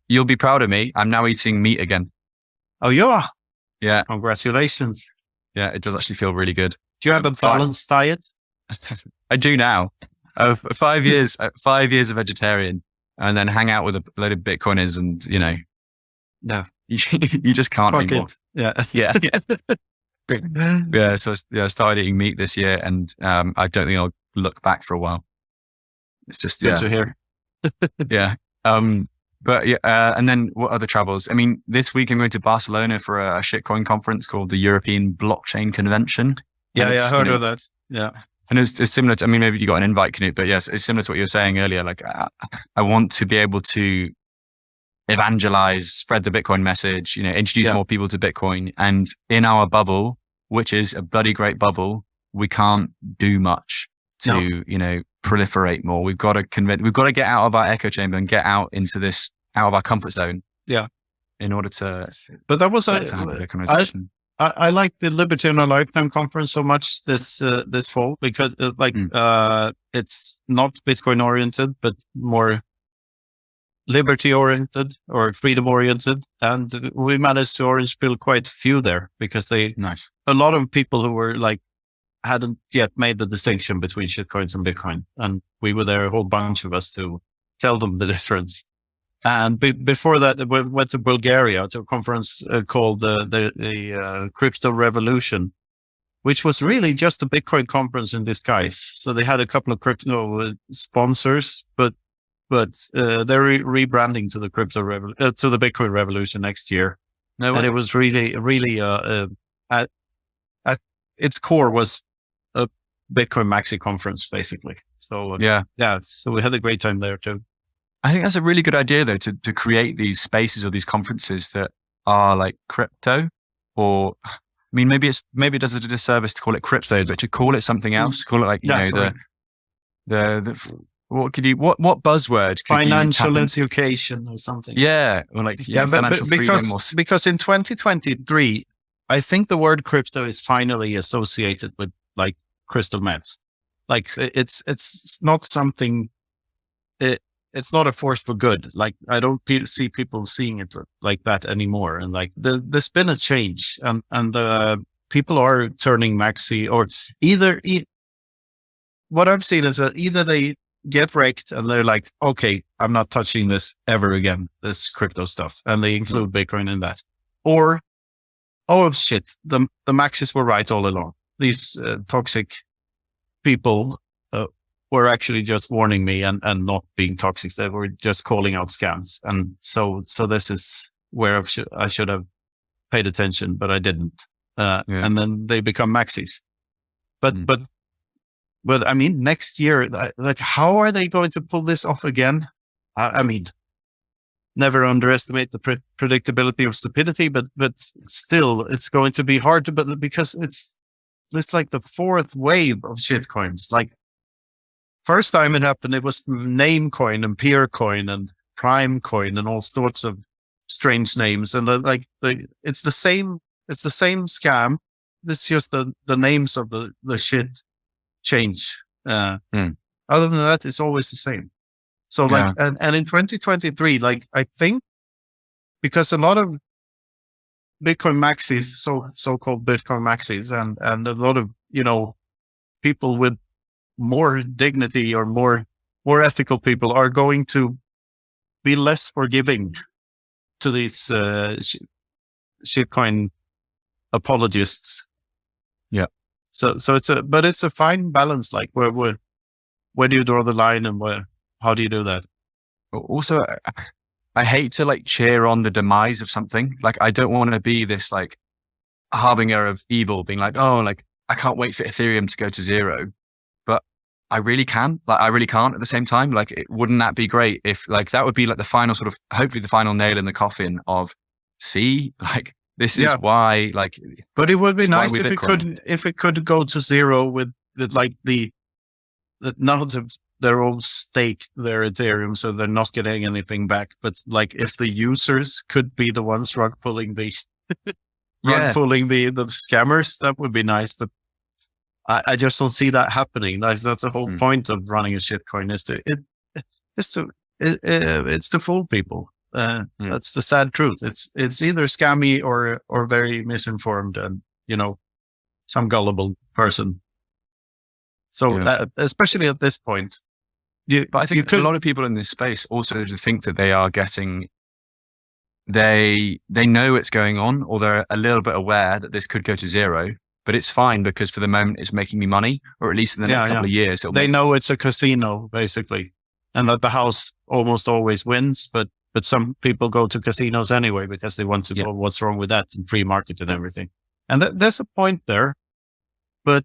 You'll be proud of me. I'm now eating meat again.
Oh, you are?
Yeah.
Congratulations.
Yeah, it does actually feel really good.
Do you have a balanced diet?
I do now. 5 years of vegetarian, and then hang out with a load of Bitcoiners, and
no,
you just can't anymore.
Yeah.
Yeah. So I started eating meat this year, and I don't think I'll look back for a while. It's just
good to hear.
Yeah. But and then what other travels? I mean, this week I'm going to Barcelona for a shitcoin conference called the European Blockchain Convention.
Yeah, I heard of that. Yeah.
And it's similar to, I mean, maybe you got an invite, Knut, but yes, it's similar to what you were saying earlier. Like, I want to be able to evangelize, spread the Bitcoin message, introduce more people to Bitcoin. And in our bubble, which is a bloody great bubble, we can't do much to, proliferate more. We've got to get out of our echo chamber and get out of our comfort zone. Yeah. In order to,
but that was
to have a Bitcoinization.
I like the Liberty in a Lifetime conference so much this fall because it's not Bitcoin oriented, but more liberty oriented or freedom oriented. And we managed to orange pill quite few there because a lot of people who were like, hadn't yet made the distinction between shitcoins and Bitcoin. And we were there, a whole bunch of us to tell them the difference. And before that, we went to Bulgaria to a conference called the Crypto Revolution, which was really just a Bitcoin conference in disguise. So they had a couple of crypto sponsors, but they're rebranding to the to the Bitcoin Revolution next year. And it was really at its core was a Bitcoin maxi conference, basically. So so we had a great time there too.
I think that's a really good idea though, to create these spaces or these conferences that are like crypto, or I mean, maybe it does a disservice to call it crypto, but to call it something else, call it like, what buzzword could
financial education or something.
Yeah. Or like, financial freedom.
Because in 2023, I think the word crypto is finally associated with like crystal meth. Like it's not something, it's not a force for good. Like I don't see people seeing it like that anymore. And like there's been a change, and people are turning maxi, or what I've seen is that either they get wrecked and they're like, okay, I'm not touching this ever again, this crypto stuff. And they include Bitcoin in that. Or, oh shit, the maxis were right all along. These toxic people were actually just warning me and not being toxic. They were just calling out scams. And so this is where I should have paid attention, but I didn't. And then they become maxis. But I mean, next year, like, how are they going to pull this off again? I mean, never underestimate the predictability of stupidity, but still, it's going to be hard to, because it's like the fourth wave of shitcoins. Like, first time it happened, it was Namecoin and Peercoin and Primecoin and all sorts of strange names. And it's the same scam. It's just the names of the shit change. Other than that, it's always the same. So like, and in 2023, like, I think because a lot of Bitcoin maxis, so-called Bitcoin maxis, and a lot of, people with more dignity or more ethical people are going to be less forgiving to these shitcoin apologists. Yeah. So it's a fine balance. Like where do you draw the line, and how do you do that?
Also, I hate to like cheer on the demise of something. Like, I don't want to be this like harbinger of evil, being like, oh, like I can't wait for Ethereum to go to zero. But I really can. Like, I really can't at the same time. Like, wouldn't that be great if like that would be like the final sort of, hopefully the final nail in the coffin of, see, like, this is why, like.
But it would be nice if it could go to zero with like now they're all staked their Ethereum, so they're not getting anything back. But like, if the users could be the ones rug pulling the scammers, that would be nice. But I just don't see that happening. That's the whole point of running a shitcoin, it's to fool people. That's the sad truth. It's either scammy or very misinformed, and some gullible person. So especially at this point,
but I think a lot of people in this space also think that they are getting, they know it's going on, or they're a little bit aware that this could go to zero, but it's fine because for the moment it's making me money, or at least in the next couple of years.
They know it's a casino basically, and that the house almost always wins, but some people go to casinos anyway because they want to know what's wrong with that and free market and everything. And there's a point there, but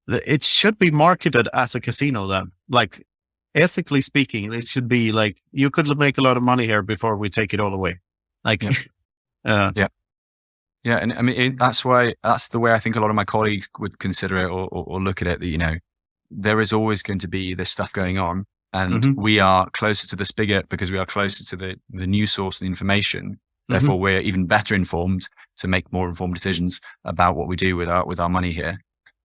it should be marketed as a casino then. Like, ethically speaking, it should be like, you could make a lot of money here before we take it all away. Like,
yeah. And I mean, that's the way I think a lot of my colleagues would consider it or look at it, that, there is always going to be this stuff going on. And we are closer to the spigot because we are closer to the news source and the information. Therefore, we're even better informed to make more informed decisions about what we do with our money here.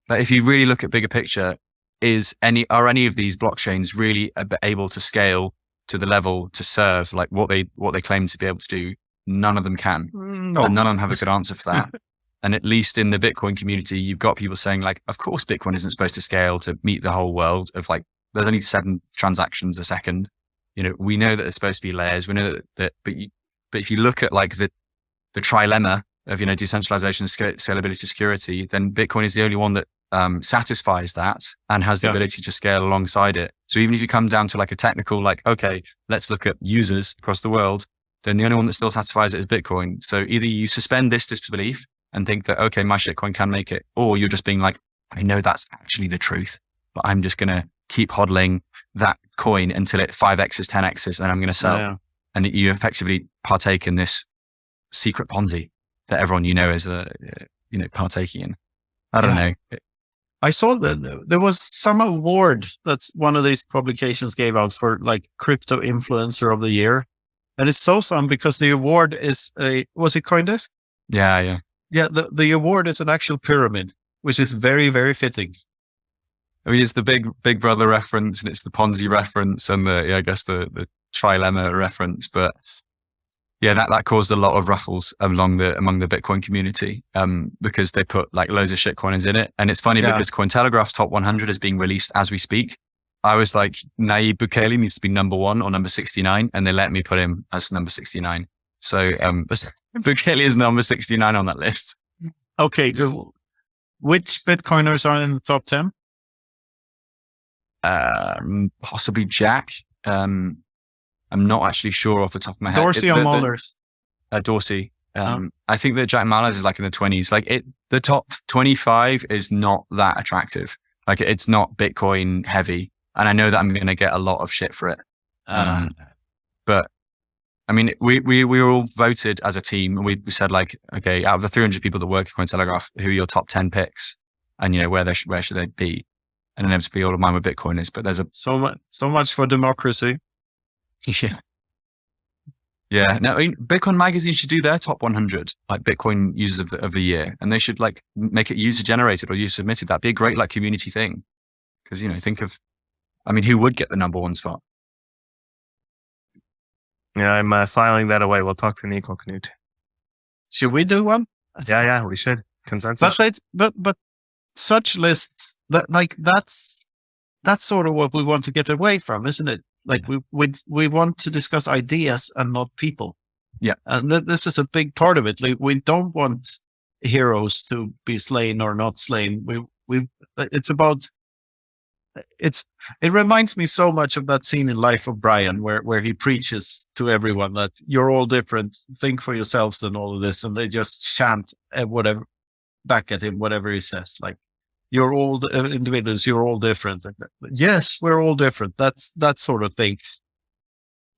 But if you really look at bigger picture, are any of these blockchains really able to scale to the level to serve like what they claim to be able to do? None of them can. No. And none of them have a good answer for that. And at least in the Bitcoin community, you've got people saying like, of course, Bitcoin isn't supposed to scale to meet the whole world of like, there's only 7 transactions a second. We know that there's supposed to be layers. We know that but if you look at like the trilemma of, decentralization, scalability, security, then Bitcoin is the only one that satisfies that and has the ability to scale alongside it. So even if you come down to like a technical, like, okay, let's look at users across the world, then the only one that still satisfies it is Bitcoin. So either you suspend this disbelief and think that, okay, my shitcoin can make it, or you're just being like, I know that's actually the truth, but I'm just going to keep hodling that coin until it 5x's, 10x's, and I'm going to sell.
Yeah.
And you effectively partake in this secret Ponzi that everyone is partaking in. I don't know.
I saw that there was some award that's one of these publications gave out for like crypto influencer of the year. And it's so fun because the award is was it Coindesk?
Yeah.
Yeah. The award is an actual pyramid, which is very, very fitting.
I mean, it's the Big Brother reference, and it's the Ponzi reference, and the trilemma reference. But yeah, that caused a lot of ruffles among the Bitcoin community, because they put like loads of shitcoins in it. And it's funny because Cointelegraph's top 100 is being released as we speak. I was like, Nayib Bukele needs to be number 1 or number 69, and they let me put him as number 69. So Bukele is number 69 on that list.
Okay, which Bitcoiners are in the top 10?
Possibly Jack. I'm not actually sure off the top of my head.
Dorsey or Mullers?
Dorsey. I think that Jack Mallers is like in the 20s. Like the top 25 is not that attractive. Like it's not Bitcoin heavy. And I know that I'm going to get a lot of shit for it. But I mean, we were all voted as a team, and we said like, okay, out of the 300 people that work at Cointelegraph, who are your top 10 picks? And where should they be? And inevitably all of mine were Bitcoiners, but there's
so much for democracy.
Yeah. Yeah. Now, I mean, Bitcoin Magazine should do their top 100, like Bitcoin users of the year. And they should like make it user generated or user submitted. That'd be a great like community thing. Cause think of, who would get the number 1 spot?
Yeah, I'm filing that away. We'll talk to Nico, Knut.
Should we do one?
Yeah, we should. Consensus.
But such lists that's sort of what we want to get away from, isn't it? Like we want to discuss ideas and not people.
Yeah.
And this is a big part of it. Like we don't want heroes to be slain or not slain. It reminds me so much of that scene in Life of Brian where he preaches to everyone that you're all different, think for yourselves and all of this. And they just chant whatever back at him, whatever he says, like, you're all individuals, you're all different. Yes, we're all different. That's that sort of thing.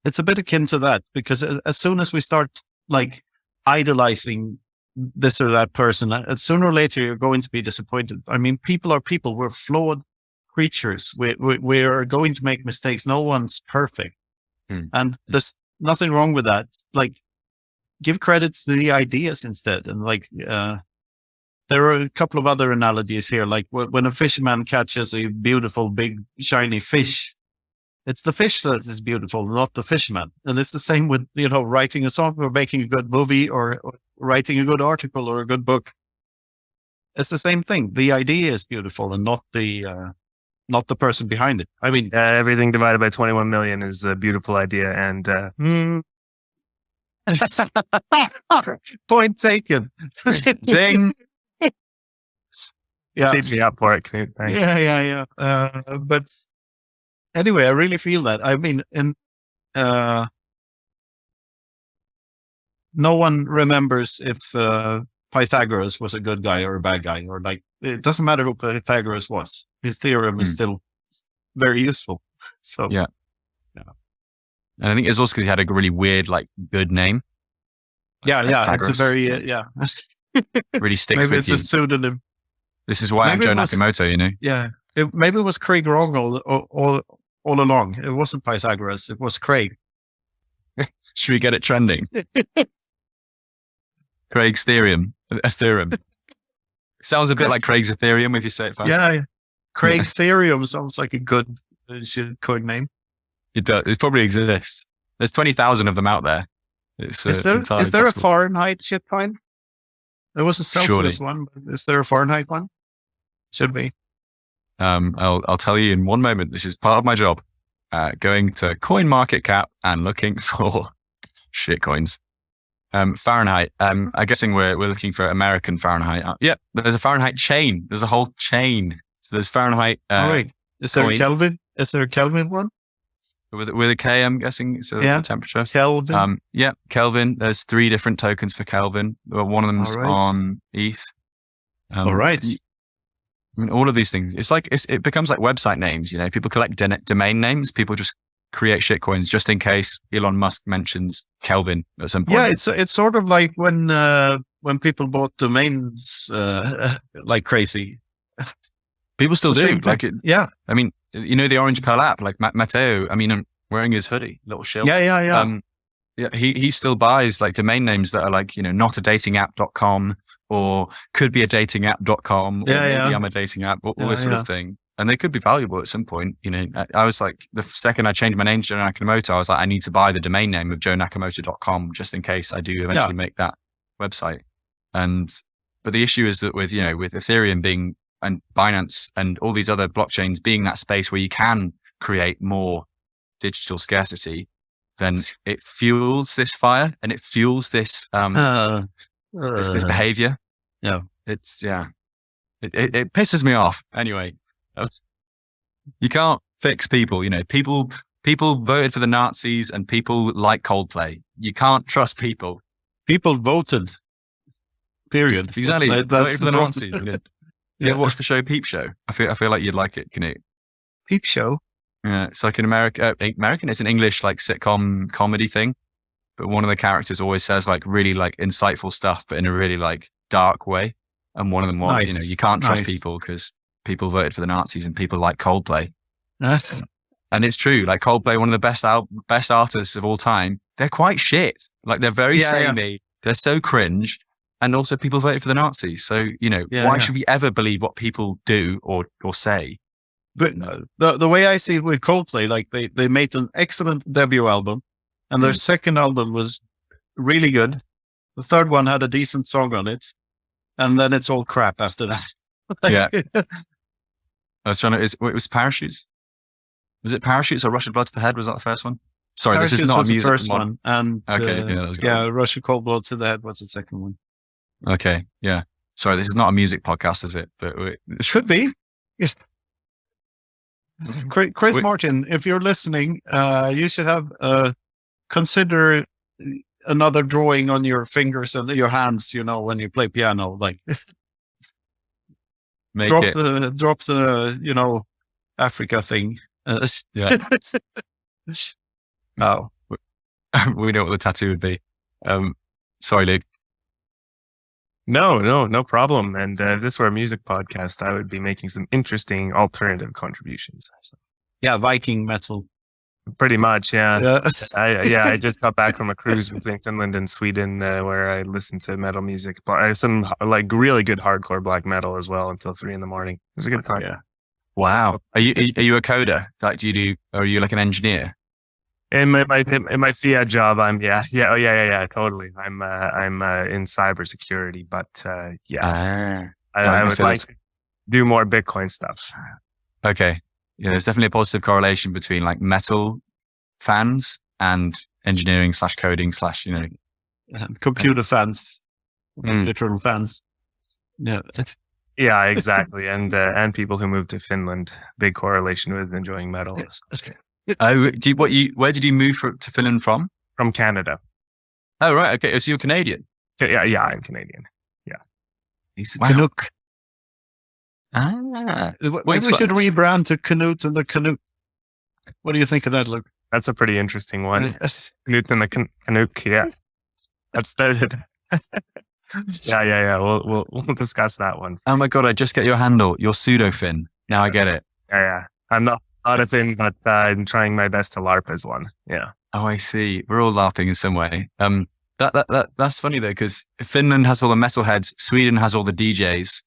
It's a bit akin to that, because as soon as we start like idolizing this or that person, sooner or later you're going to be disappointed. I mean, people are people. We're flawed creatures. We are going to make mistakes. No one's perfect. And there's nothing wrong with that. Like, give credit to the ideas instead. And like, there are a couple of other analogies here. Like when a fisherman catches a beautiful, big, shiny fish, it's the fish that is beautiful, not the fisherman. And it's the same with, writing a song or making a good movie or writing a good article or a good book. It's the same thing. The idea is beautiful and not the person behind it. I mean,
everything divided by 21 million is a beautiful idea. And,
point taken.
Zing.
Yeah.
Take me up for it, Knut. Thanks.
Yeah. But anyway, I really feel that. I mean, no one remembers if Pythagoras was a good guy or a bad guy, or like, it doesn't matter who Pythagoras was. His theorem is still very useful. So
yeah. And I think it's also because he had a really weird, like, good name.
Yeah. It's a very
really sticks
maybe
with
it's
you.
a pseudonym.
This is why I'm Joe Nakamoto,
Yeah. Maybe it was Craig wrong all along. It wasn't Pythagoras. It was Craig.
Should we get it trending? Craig's theorem. Sounds a bit like Craig's Ethereum if you say it fast.
Yeah. Craig Ethereum sounds like a good shitcoin name.
It does. It probably exists. There's 20,000 of them out there.
Is there a Fahrenheit shitcoin? There was a Celsius one, but is there a Fahrenheit one? Should be.
I'll tell you in one moment. This is part of my job. Going to CoinMarketCap and looking for shitcoins. Fahrenheit. I'm guessing we're looking for American Fahrenheit. Yep. There's a Fahrenheit chain. There's a whole chain. So there's Fahrenheit.
Wait. Is there a Kelvin? Is there a Kelvin one?
With a K, I'm guessing. So the temperature.
Kelvin.
Yeah. Kelvin. There's 3 different tokens for Kelvin. One of them's on ETH.
All right.
I mean, all of these things, it becomes like website names, people collect domain names. People just create shitcoins just in case Elon Musk mentions Kelvin at some point.
Yeah, it's sort of like when people bought domains like crazy.
People still do. Like it.
Yeah.
I mean, the Orange Pearl app, like Matteo, I mean, I'm wearing his hoodie, little shield.
Yeah.
Yeah, he still buys like domain names that are like, notadatingapp.com or could be a datingapp.com or maybe I'm a dating app, all this sort of thing. And they could be valuable at some point. I was like, the second I changed my name to Joe Nakamoto, I was like, I need to buy the domain name of joenakamoto.com just in case I do eventually make that website. But the issue is that with Ethereum being, and Binance and all these other blockchains being that space where you can create more digital scarcity, then it fuels this fire and it fuels this this behavior.
Yeah.
It pisses me off. Anyway, you can't fix people. People voted for the Nazis and people like Coldplay. You can't trust people.
People voted. Period.
Exactly. Voted for the Nazis. Do you ever watch the show Peep Show? I feel like you'd like it, Knut.
Peep Show?
Yeah, it's like an American. It's an English like sitcom comedy thing, but one of the characters always says like really like insightful stuff, but in a really like dark way. And one of them was, you can't trust people because people voted for the Nazis and people like Coldplay. And it's true. Like Coldplay, one of the best artists of all time. They're quite shit. Like they're very samey. Yeah. They're so cringe. And also people voted for the Nazis. So, why should we ever believe what people do or say?
But the way I see it with Coldplay, like they made an excellent debut album and their second album was really good. The third one had a decent song on it. And then it's all crap after that.
Yeah. I was trying to, it was Parachutes? Was it Parachutes or Russian Blood to the Head? Was that the first one? Sorry,
Parachutes
this is not
was
a music
the first one. And
okay, that was good.
Russian Cold Blood to the Head was the second one.
Okay, yeah. Sorry, this is not a music podcast, is it? But
it should be. Yes. Chris Martin, if you're listening, you should have consider another drawing on your fingers and your hands. When you play piano, like drop the Africa thing.
Yeah. Oh, we know what the tattoo would be. Sorry, Luke.
No problem. And if this were a music podcast, I would be making some interesting alternative contributions. So.
Yeah, Viking metal.
Pretty much, yeah. I just got back from a cruise between Finland and Sweden where I listened to metal music. Some like really good hardcore black metal as well until 3 a.m. It was a good time.
Yeah. Wow. Are you a coder? Like, are you like an engineer?
In my fiat job, totally. I'm in cybersecurity, but I would like to do more Bitcoin stuff.
Okay, yeah, there's definitely a positive correlation between like metal fans and engineering / coding /
computer fans, literal fans. Yeah,
yeah, exactly, and people who move to Finland, big correlation with enjoying metal.
Okay. Oh, where did you move to Finland from?
From Canada.
Oh, right. Okay. So you're Canadian?
Yeah, I'm Canadian. Yeah.
He's a Canuck. Maybe we should rebrand to Canute and the Canuck. What do you think of that, Luke?
That's a pretty interesting one. Canute and the Canuck, yeah. That's the... Yeah. We'll discuss that one.
Oh my God, I just get your handle. You're pseudo-Fin. Now I get it.
Yeah. I'm not a Fin, but I'm trying my best to LARP as one. Yeah.
Oh, I see. We're all LARPing in some way. That's funny though, because Finland has all the metalheads, Sweden has all the DJs.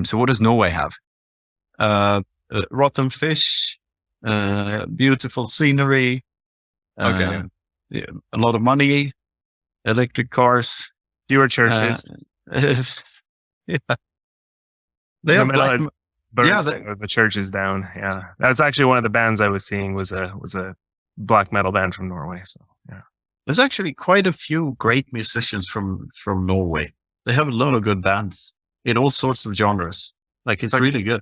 So what does Norway have?
Rotten fish, beautiful scenery.
Okay.
A lot of money, electric cars,
fewer churches.
Yeah. They have
the church is down. Yeah, that's actually one of the bands I was seeing was a black metal band from Norway. So yeah,
there's actually quite a few great musicians from Norway. They have a lot of good bands in all sorts of genres. Like it's really good.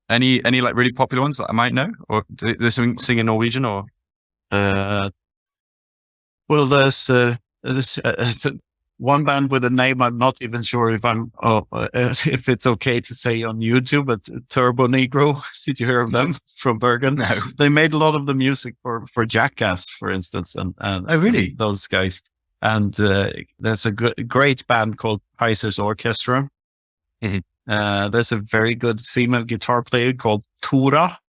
Any like really popular ones that I might know, or do they sing in Norwegian or?
Well, there's one band with a name I'm not even sure if if it's okay to say on YouTube, but Turbo Negro. Did you hear of them from Bergen?
No.
They made a lot of the music for Jackass, for instance, and
Oh, really?
and those guys. And there's a great band called Kaiser's Orchestra.
Mhm.
There's a very good female guitar player called Tora.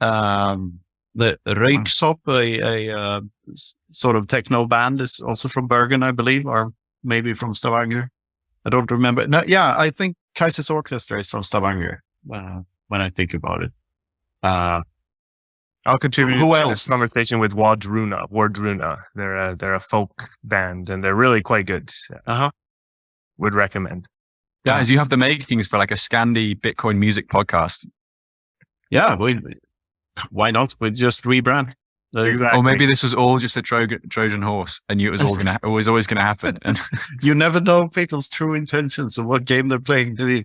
The Röyksopp, a sort of techno band, is also from Bergen, I believe, or maybe from Stavanger. I don't remember. No, yeah, I think Kaiser's Orchestra is from Stavanger when I think about it.
I'll contribute
Who
to
else?
this conversation with Wardruna. They're a folk band and they're really quite good. Would recommend.
Guys, you have the makings for like a Scandi Bitcoin music podcast.
Yeah, why not? We just rebrand.
Exactly.
Or maybe this was all just a Trojan horse and knew it was always going to happen. And
You never know people's true intentions of what game they're playing, do you?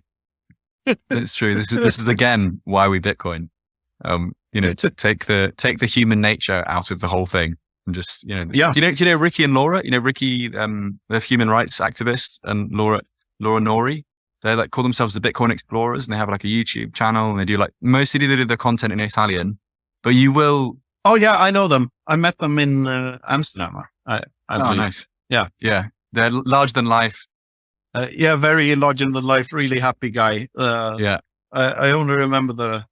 it's true. This is again why we Bitcoin. To take the human nature out of the whole thing and just,
Yeah.
Do you know Ricky and Laura? You know, Ricky, the human rights activist, and Laura Nori. They like call themselves the Bitcoin Explorers, and they have like a YouTube channel, and they do mostly they do the content in Italian, but you will.
Oh yeah, I know them. I met them in Amsterdam. I believe.
Nice.
Yeah.
They're larger than life.
Very larger than life, really happy guy.
Yeah.
I only remember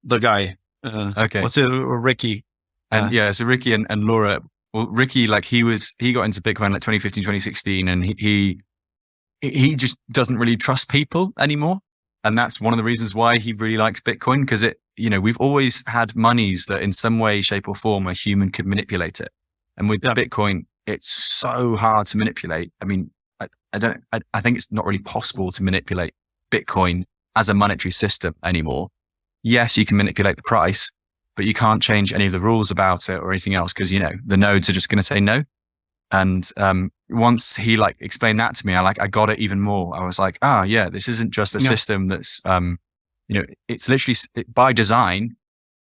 the guy.
Okay.
What's it? Ricky.
And so Ricky and Laura. Well, Ricky, like he got into Bitcoin like 2015, 2016, and he just doesn't really trust people anymore. And that's one of the reasons why he really likes Bitcoin, because we've always had monies that in some way, shape or form, a human could manipulate it. And with Bitcoin, it's so hard to manipulate. I mean, I think it's not really possible to manipulate Bitcoin as a monetary system anymore. Yes, you can manipulate the price, but you can't change any of the rules about it or anything else because, the nodes are just going to say no. And once he explained that to me, I got it even more. I was like, this isn't just a system that's, it's literally by design,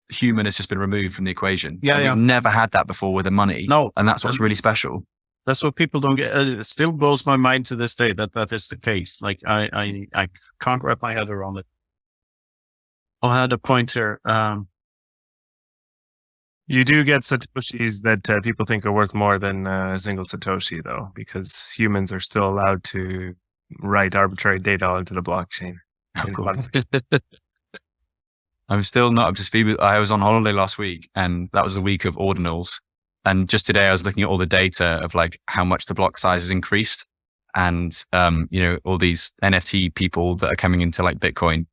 human has just been removed from the equation. We've never had that before with the money.
No.
And that's what's really special.
That's what people don't get. It still blows my mind to this day that is the case. Like I can't wrap my head around it. I had a point here.
You do get satoshis that people think are worth more than a single satoshi, though, because humans are still allowed to write arbitrary data onto the blockchain.
Of course. I'm still not up to speed. I was on holiday last week, and that was the week of ordinals. And just today, I was looking at all the data of how much the block size has increased, and all these NFT people that are coming into Bitcoin.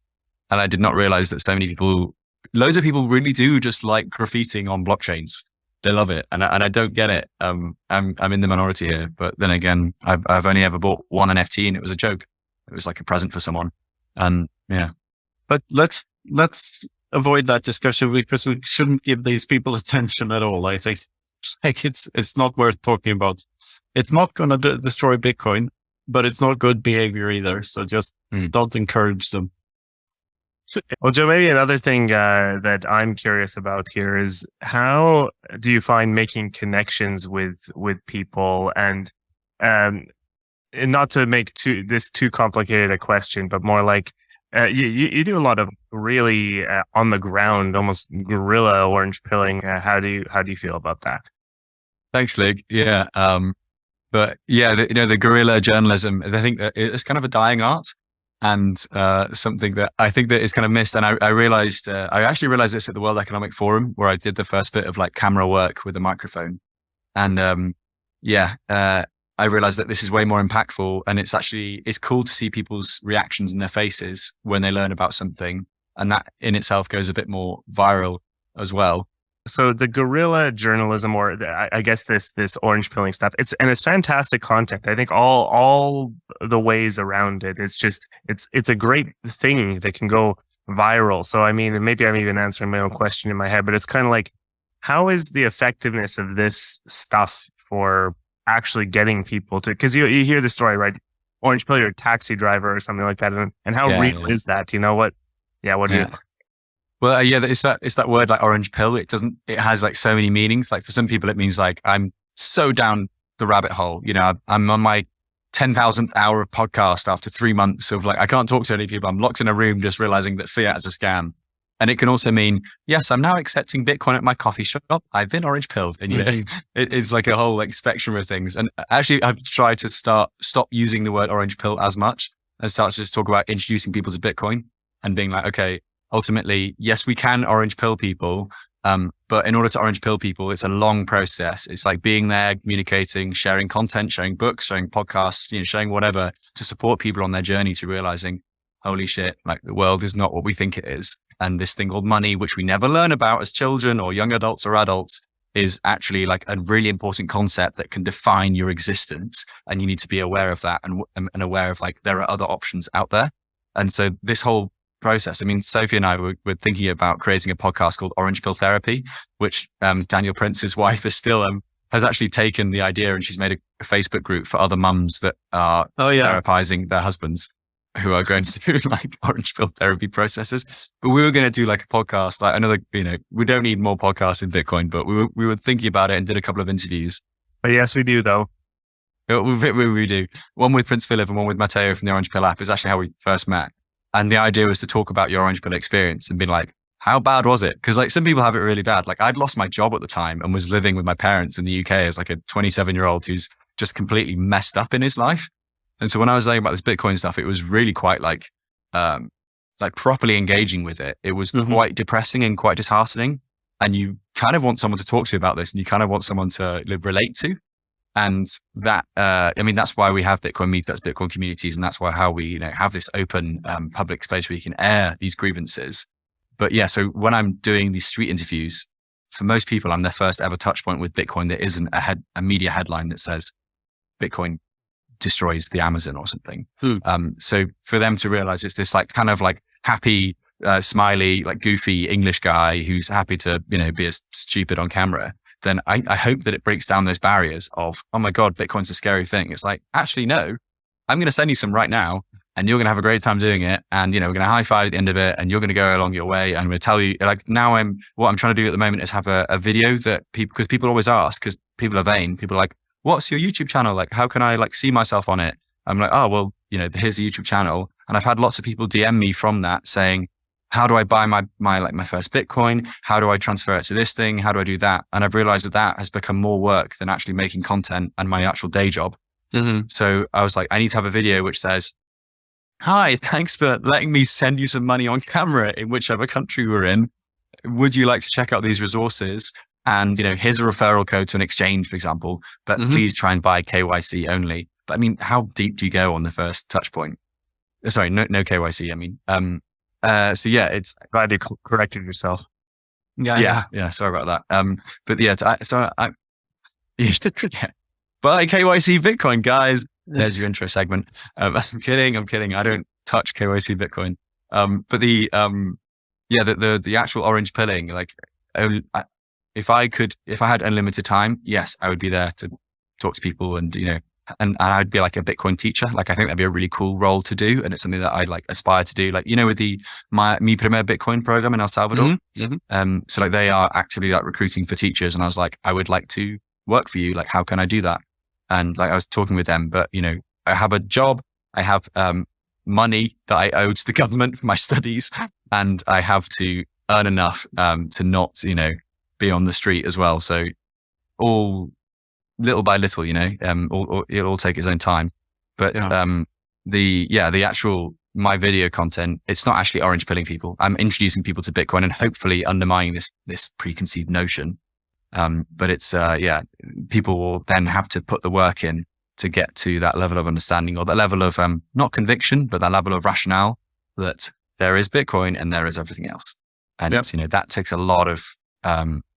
And I did not realize that so many people. Loads of people really do just like graffitiing on blockchains. They love it. And I don't get it. I'm in the minority here, but then again, I've only ever bought one NFT and it was a joke. It was like a present for someone. And yeah.
But let's avoid that discussion because we shouldn't give these people attention at all. I think it's not worth talking about. It's not going to destroy Bitcoin, but it's not good behavior either. So just don't encourage them.
Well, Joe, maybe another thing that I'm curious about here is how do you find making connections with people and not to make this too complicated a question, but more like you do a lot of really on the ground, almost guerrilla orange pilling. How do you feel about that?
Thanks, Lig. Yeah. But yeah, the guerrilla journalism, I think that it's kind of a dying art. And something that I think that is kind of missed. And I actually realized this at the World Economic Forum, where I did the first bit of camera work with a microphone. And I realized that this is way more impactful. And it's cool to see people's reactions in their faces when they learn about something. And that in itself goes a bit more viral as well.
So the guerrilla journalism, or I guess this orange pilling stuff, it's fantastic content. I think all the ways around it, it's a great thing that can go viral. So I mean, maybe I'm even answering my own question in my head, but it's kind of like, how is the effectiveness of this stuff for actually getting people to? Because you hear the story, right? Orange pill, you're a taxi driver or something like that, and how real is that? You know what? Yeah, what do you?
Well, it's that word orange pill. It has so many meanings. For some people, it means I'm so down the rabbit hole. I'm on my 10,000th hour of podcast after 3 months of like, I can't talk to any people. I'm locked in a room just realizing that fiat is a scam. And it can also mean, yes, I'm now accepting Bitcoin at my coffee shop. I've been orange pilled. And, you know, it's like a whole like spectrum of things. And actually, I've tried to stop using the word orange pill as much and start to just talk about introducing people to Bitcoin and being like, okay, ultimately, yes, we can orange pill people. But in order to orange pill people, it's a long process. It's like being there, communicating, sharing content, sharing books, sharing podcasts, you know, sharing whatever to support people on their journey to realizing, holy shit, like the world is not what we think it is. And this thing called money, which we never learn about as children or young adults or adults, is actually like a really important concept that can define your existence. And you need to be aware of that and aware of like, there are other options out there. And so this whole process, I mean, Sophie and I were thinking about creating a podcast called Orange Pill Therapy, which Daniel Prince's wife is still has actually taken the idea and she's made a Facebook group for other mums that are therapizing their husbands who are going through like orange pill therapy processes. But we were going to do like a podcast, like another, you know, we don't need more podcasts in Bitcoin, but we were thinking about it and did a couple of interviews.
But yes, we do though.
We do. One with Prince Philip and one with Matteo from the Orange Pill app is actually how we first met. And the idea was to talk about your orange pill experience and be like, how bad was it? Because like some people have it really bad. Like I'd lost my job at the time and was living with my parents in the UK as like a 27-year-old who's just completely messed up in his life. And so when I was saying about this Bitcoin stuff, it was really quite like properly engaging with it. It was quite depressing and quite disheartening. And you kind of want someone to talk to about this and you kind of want someone to relate to. And that, I mean, that's why we have Bitcoin meetups, Bitcoin communities. And that's why how we, you know, have this open public space where you can air these grievances. But yeah, so when I'm doing these street interviews, for most people, I'm their first ever touch point with Bitcoin. There isn't a media headline that says Bitcoin destroys the Amazon or something. So for them to realize it's this like kind of like happy, smiley, like goofy English guy who's happy to, you know, be as stupid on camera, then I hope that it breaks down those barriers of, oh my God, Bitcoin's a scary thing. It's like, actually, no, I'm going to send you some right now and you're going to have a great time doing it. And, you know, we're going to high five at the end of it and you're going to go along your way. And I'm going to tell you like now what I'm trying to do at the moment is have a video that because people always ask, because people are vain. People are like, what's your YouTube channel? Like, how can I like see myself on it? I'm like, oh, well, you know, here's the YouTube channel. And I've had lots of people DM me from that saying, how do I buy my first Bitcoin? How do I transfer it to this thing? How do I do that? And I've realized that has become more work than actually making content and my actual day job. So I was like, I need to have a video which says, hi, thanks for letting me send you some money on camera in whichever country we're in. Would you like to check out these resources? And, you know, here's a referral code to an exchange, for example, but please try and buy KYC only. But I mean, how deep do you go on the first touch point? Sorry, no KYC. I mean, so yeah, it's
glad you corrected yourself.
Yeah. Sorry about that. But yeah, buy KYC Bitcoin, guys. There's your intro segment. I'm kidding. I don't touch KYC Bitcoin. But the actual orange pilling, like, if I had unlimited time, yes, I would be there to talk to people and, you know, and I'd be like a Bitcoin teacher. Like, I think that'd be a really cool role to do. And it's something that I'd like aspire to do. Like, you know, with my Mi Primer Bitcoin program in El Salvador. So like they are actively like recruiting for teachers. And I was like, I would like to work for you. Like, how can I do that? And like, I was talking with them, but you know, I have a job, I have, money that I owe to the government for my studies, and I have to earn enough, to not, you know, be on the street as well. So all little by little, you know, it'll all take its own time. But the actual my video content, it's not actually orange pilling people. I'm introducing people to Bitcoin and hopefully undermining this preconceived notion. But it's people will then have to put the work in to get to that level of understanding or that level of not conviction, but that level of rationale that there is Bitcoin and there is everything else. And it's, you know, that takes a lot of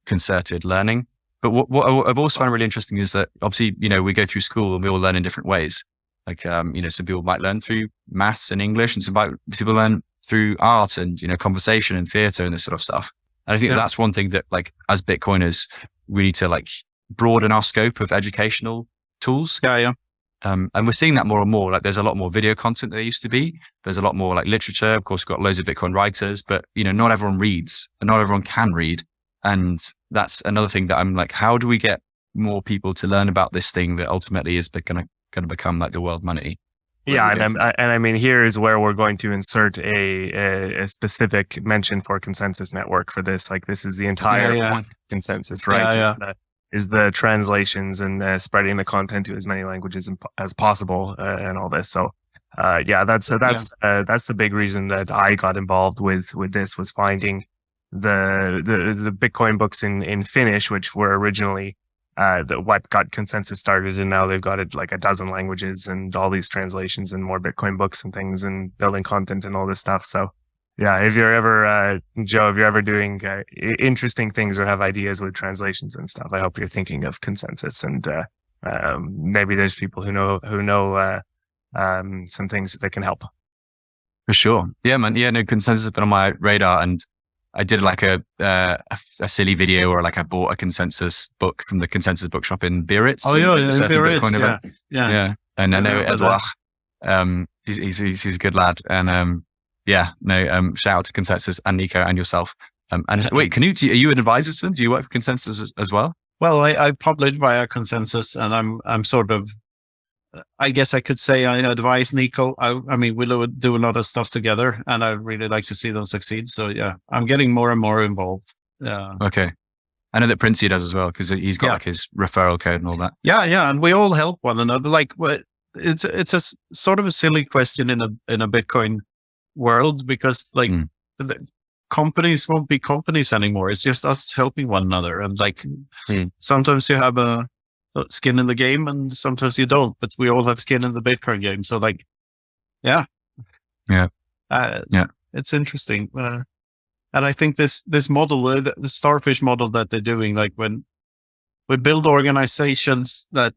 concerted learning. But what I've also found really interesting is that obviously, you know, we go through school and we all learn in different ways. Like, you know, some people might learn through maths and English, and some people learn through art and, you know, conversation and theater and this sort of stuff. And I think that's one thing that, like, as Bitcoiners, we need to like broaden our scope of educational tools. And we're seeing that more and more. Like, there's a lot more video content than there used to be. There's a lot more like literature. Of course, we've got loads of Bitcoin writers, but, you know, not everyone reads and not everyone can read. And that's another thing that I'm like, how do we get more people to learn about this thing that ultimately is going to going to become like the world money.
Yeah, and I mean, here is where we're going to insert a specific mention for Konsensus Network for this. Like, this is the entire consensus, right? Is the translations and spreading the content to as many languages as possible and all this. So, that's the big reason that I got involved with this, was finding the Bitcoin books in Finnish, which were originally what got Konsensus started, and now they've got it like a dozen languages and all these translations and more Bitcoin books and things and building content and all this stuff. So yeah, if you're ever Joe, if you're ever doing interesting things or have ideas with translations and stuff, I hope you're thinking of Konsensus, and maybe there's people who know some things that can help.
For sure. Yeah, man. Yeah, no, Konsensus has been on my radar, and I did like a silly video, or like I bought a Konsensus book from the Konsensus bookshop in Biarritz.
Oh yeah, in Biarritz, yeah.
And I know Edouard, he's a good lad, and shout out to Konsensus and Nico and yourself. And wait, Knut, are you an advisor to them? Do you work for Konsensus as well?
Well, I publish via Konsensus, and I'm sort of, I guess I could say I advise Nico. I mean, we do a lot of stuff together, and I really like to see them succeed. So yeah, I'm getting more and more involved.
Okay. I know that Princey does as well, because he's got like his referral code and all that.
Yeah. And we all help one another. Like, it's a sort of a silly question in a Bitcoin world, because like the companies won't be companies anymore. It's just us helping one another. And like, sometimes you have a skin in the game and sometimes you don't, but we all have skin in the Bitcoin game. So like, it's interesting. And I think this model, the starfish model that they're doing, like when we build organizations that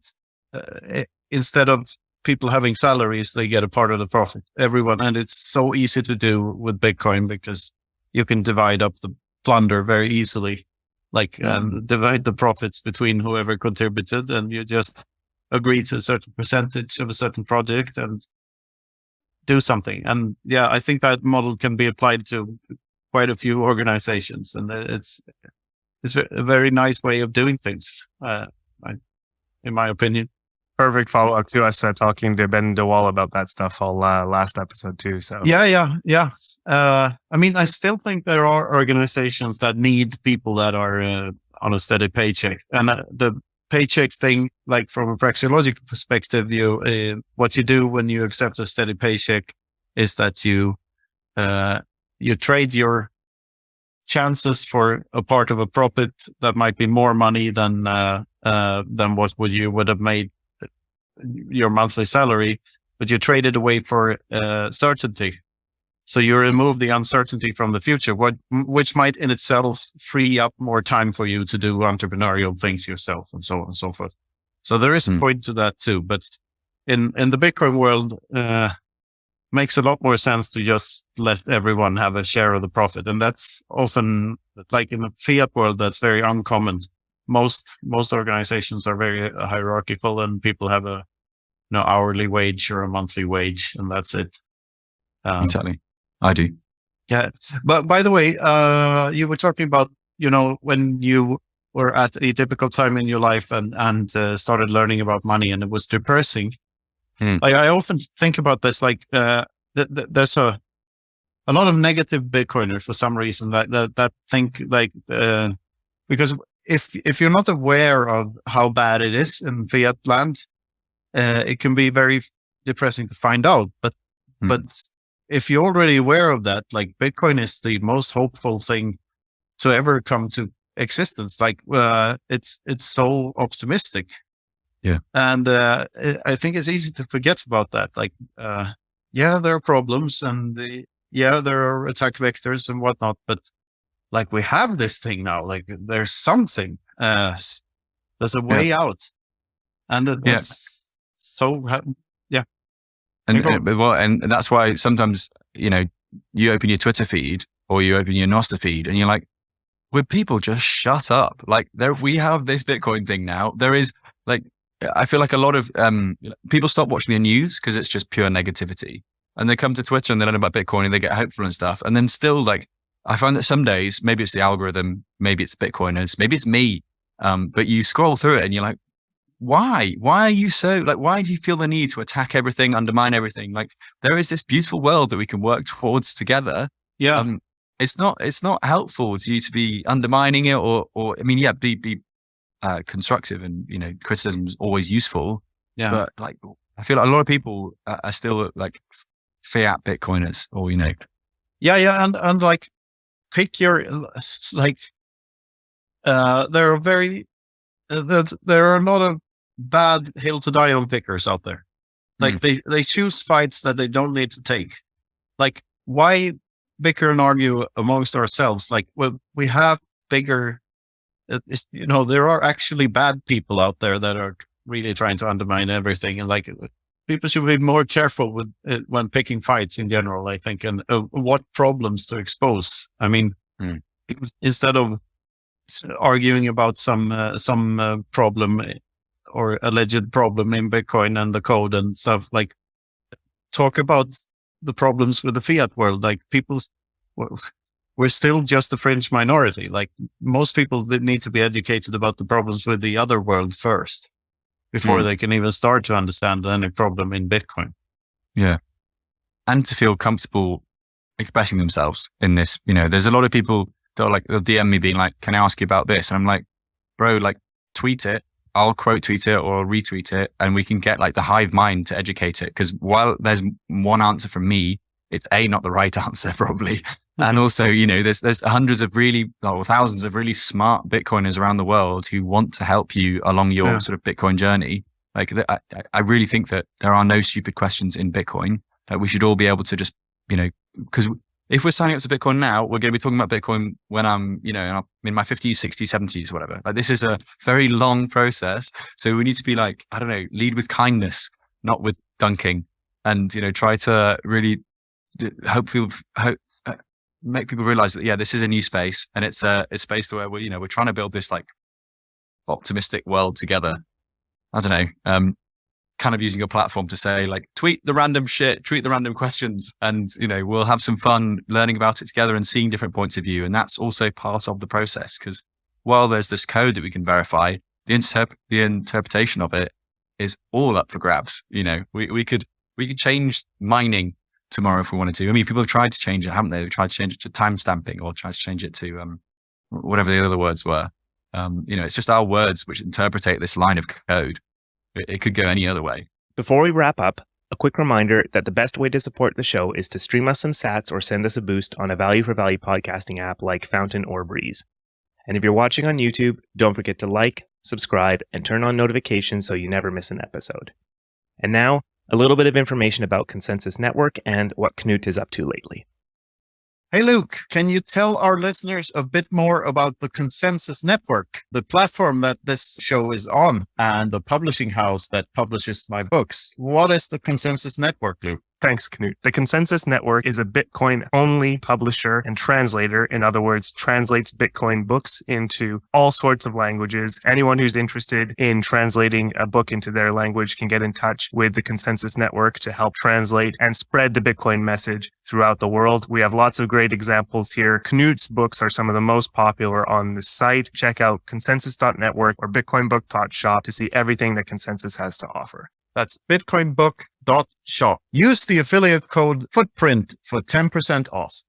instead of people having salaries, they get a part of the profit, everyone. And it's so easy to do with Bitcoin, because you can divide up the plunder very easily. Like, divide the profits between whoever contributed, and you just agree to a certain percentage of a certain project and do something. And yeah, I think that model can be applied to quite a few organizations, and it's a very nice way of doing things, in my opinion.
Perfect follow-up to us talking to Ben DeWall about that stuff all last episode too. So
yeah. I mean, I still think there are organizations that need people that are on a steady paycheck, and the paycheck thing, like from a praxeological perspective, what you do when you accept a steady paycheck is that you trade your chances for a part of a profit that might be more money than what you would have made your monthly salary, but you trade it away for certainty. So you remove the uncertainty from the future, which might in itself free up more time for you to do entrepreneurial things yourself, and so on and so forth. So there is a point to that too. But in the Bitcoin world, makes a lot more sense to just let everyone have a share of the profit. And that's often, like in the fiat world, that's very uncommon. Most organizations are very hierarchical, and people have a hourly wage or a monthly wage, and that's it.
Exactly. I do.
Yeah. But by the way, you were talking about, when you were at a typical time in your life and started learning about money, and it was depressing. Like, I often think about this, like, there's a lot of negative Bitcoiners for some reason that think like, because if you're not aware of how bad it is in fiat land, it can be very depressing to find out. But if you're already aware of that, like, Bitcoin is the most hopeful thing to ever come to existence. Like, it's so optimistic.
Yeah.
And I think it's easy to forget about that. Like, there are problems, and there are attack vectors and whatnot, but like, we have this thing now. Like, there's something. There's a way out, and that's so.
And that's why sometimes you open your Twitter feed or you open your Nostr feed, and you're like, "Would people just shut up?" Like, we have this Bitcoin thing now. There is, like, I feel like a lot of people stop watching the news because it's just pure negativity, and they come to Twitter and they learn about Bitcoin and they get hopeful and stuff. And then still, like, I find that some days, maybe it's the algorithm, maybe it's Bitcoiners, maybe it's me, but you scroll through it and you're like, why are you so like, why do you feel the need to attack everything, undermine everything? Like, there is this beautiful world that we can work towards together.
Yeah.
It's not helpful to you to be undermining it or I mean, yeah, be constructive, and, you know, criticism is always useful.
Yeah.
But like, I feel like a lot of people are still like fiat Bitcoiners, or, you know.
Yeah. And like, pick your, like, there are there are a lot of bad hill to die on pickers out there. Like, they choose fights that they don't need to take. Like, why bicker and argue amongst ourselves? Like, well, we have bigger, you know, there are actually bad people out there that are really trying to undermine everything. And like, people should be more careful with when picking fights in general, I think, and what problems to expose. I mean, instead of arguing about some problem or alleged problem in Bitcoin and the code and stuff, like, talk about the problems with the fiat world. Like, we're still just a fringe minority. Like, most people need to be educated about the problems with the other world first before they can even start to understand any problem in Bitcoin.
Yeah. And to feel comfortable expressing themselves in this. You know, there's a lot of people they'll DM me being like, can I ask you about this? And I'm like, bro, like, tweet it. I'll quote tweet it or retweet it, and we can get like the hive mind to educate it. Because while there's one answer from me, it's not the right answer probably. And also, you know, there's hundreds of thousands of really smart Bitcoiners around the world who want to help you along your sort of Bitcoin journey. Like, I really think that there are no stupid questions in Bitcoin. That we should all be able to just, you know, because if we're signing up to Bitcoin now, we're going to be talking about Bitcoin when I'm, you know, in my 50s, 60s, 70s, whatever. Like, this is a very long process. So we need to be like, I don't know, lead with kindness, not with dunking, and, you know, try to really hopefully make people realize that, yeah, this is a new space, and it's a space where we're, you know, we're trying to build this like optimistic world together. I don't know. Kind of using your platform to say, like, tweet the random shit, tweet the random questions, and, you know, we'll have some fun learning about it together and seeing different points of view. And that's also part of the process, because while there's this code that we can verify, the interpretation of it is all up for grabs. You know, we could change mining tomorrow if we wanted to. I mean, people have tried to change it, haven't they? They've tried to change it to timestamping, or tried to change it to whatever the other words were. You know, it's just our words which interpret this line of code. It could go any other way.
Before we wrap up, a quick reminder that the best way to support the show is to stream us some sats or send us a boost on a value for value podcasting app like Fountain or Breeze. And if you're watching on YouTube, don't forget to like, subscribe, and turn on notifications so you never miss an episode. And now, a little bit of information about Konsensus Network and what Knut is up to lately.
Hey, Luke, can you tell our listeners a bit more about the Konsensus Network, the platform that this show is on, and the publishing house that publishes my books? What is the Konsensus Network, Luke?
Thanks, Knut. The Konsensus Network is a Bitcoin-only publisher and translator. In other words, translates Bitcoin books into all sorts of languages. Anyone who's interested in translating a book into their language can get in touch with the Konsensus Network to help translate and spread the Bitcoin message throughout the world. We have lots of great examples here. Knut's books are some of the most popular on the site. Check out konsensus.network or bitcoinbook.shop to see everything that Konsensus has to offer.
That's bitcoinbook.shop. Use the affiliate code Footprint for 10% off.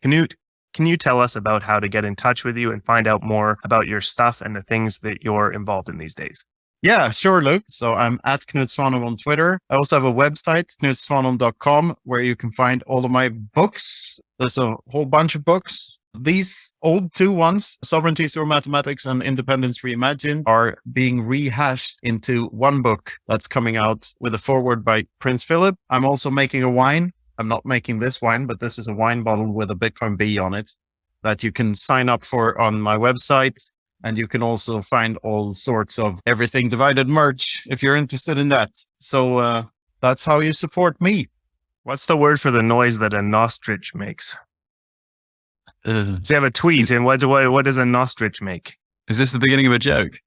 Knut, can you tell us about how to get in touch with you and find out more about your stuff and the things that you're involved in these days?
Yeah, sure, Luke. So I'm at Knut Svanholm on Twitter. I also have a website, knutsvanholm.com, where you can find all of my books. There's a whole bunch of books. These old two ones, Sovereignty Through Mathematics and Independence Reimagined, are being rehashed into one book that's coming out with a foreword by Prince Philip. I'm also making a wine. I'm not making this wine, but this is a wine bottle with a Bitcoin bee on it that you can sign up for on my website. And you can also find all sorts of Everything Divided merch if you're interested in that. So that's how you support me.
What's the word for the noise that a nostrich makes? So you have a tweet, and what does a nostrich make?
Is this the beginning of a joke?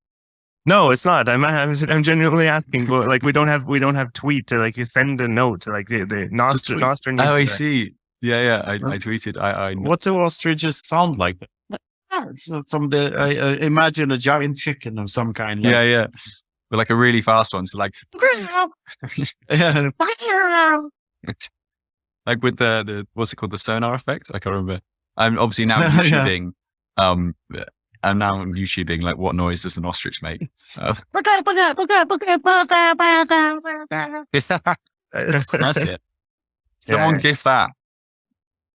No, it's not. I'm genuinely asking. But like, we don't have tweet to like you send a note to like the nostrich.
Oh, I see. Yeah. I tweeted. I
What do ostriches sound like? I imagine a giant chicken of some kind.
Yeah. but like a really fast one. So like,
Yeah.
like with the what's it called, the sonar effect? I can't remember. I'm obviously now
Yeah.
YouTubing. I'm now YouTubing like what noise does an ostrich make? That's it. Someone gift that.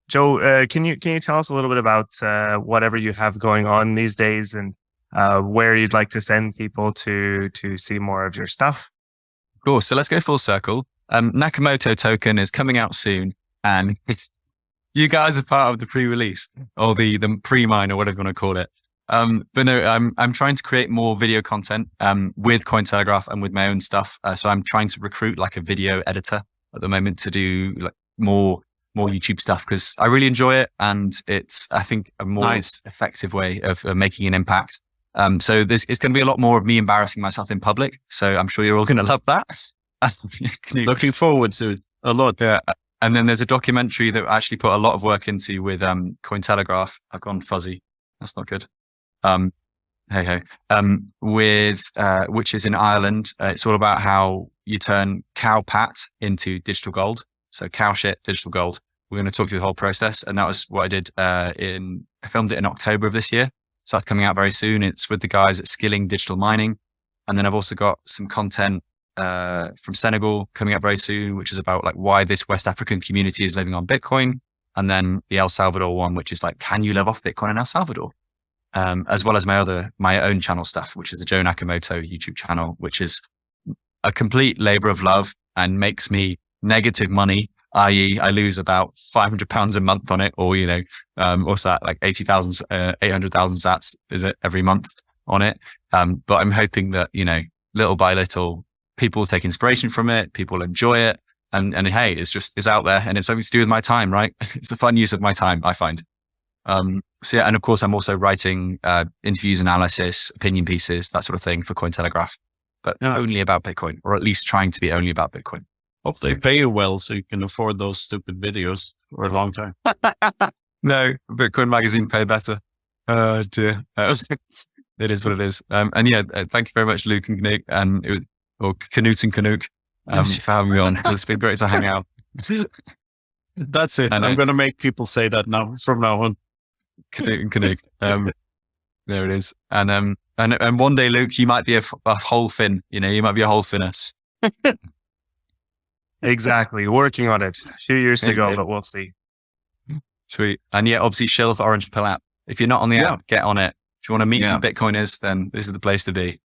Joe, can you tell us a little bit about whatever you have going on these days and where you'd like to send people to see more of your stuff?
Cool. So let's go full circle. Nakamoto token is coming out soon, and you guys are part of the pre-release or the pre-mine or whatever you want to call it. But no, I'm trying to create more video content with Cointelegraph and with my own stuff. So I'm trying to recruit like a video editor at the moment to do like more YouTube stuff because I really enjoy it, and it's, I think, a more effective way of making an impact. So it's going to be a lot more of me embarrassing myself in public. So I'm sure you're all going to love that.
Looking forward to it a lot.
Yeah. And then there's a documentary that I actually put a lot of work into with Cointelegraph. I've gone fuzzy. That's not good. Which is in Ireland. It's all about how you turn cow pat into digital gold. So cow shit, digital gold. We're going to talk through the whole process. And that was what I did I filmed it in October of this year. So that's coming out very soon. It's with the guys at Skilling Digital Mining. And then I've also got some content from Senegal coming up very soon, which is about like why this West African community is living on Bitcoin. And then the El Salvador one, which is like, can you live off Bitcoin in El Salvador? As well as my own channel stuff, which is the Joe Nakamoto YouTube channel, which is a complete labor of love and makes me negative money, i.e. I lose about £500 a month on it, or, what's that, like 800,000 sats is it every month on it. But I'm hoping that, little by little, people take inspiration from it, people enjoy it. And hey, it's out there and it's something to do with my time, right? It's a fun use of my time, I find. So yeah, and of course, I'm also writing interviews, analysis, opinion pieces, that sort of thing for Cointelegraph, but only about Bitcoin, or at least trying to be only about Bitcoin.
Hope they pay you well so you can afford those stupid videos for a long time.
No, Bitcoin Magazine pay better. Oh dear. It is what it is. And yeah, thank you very much, Luke and Knut, or Knut and Canuck, for having me on. It's been great to hang out.
That's it. I'm going to make people say that now, from now on.
Canuck and Canuck. There it is. And one day, Luke, you might be a whole fin. You might be a whole finner.
Exactly. Working on it. A few years to go, but we'll see.
Sweet. And yeah, obviously shill for Orange Pill app. If you're not on the app, get on it. If you want to meet Bitcoiners, then this is the place to be.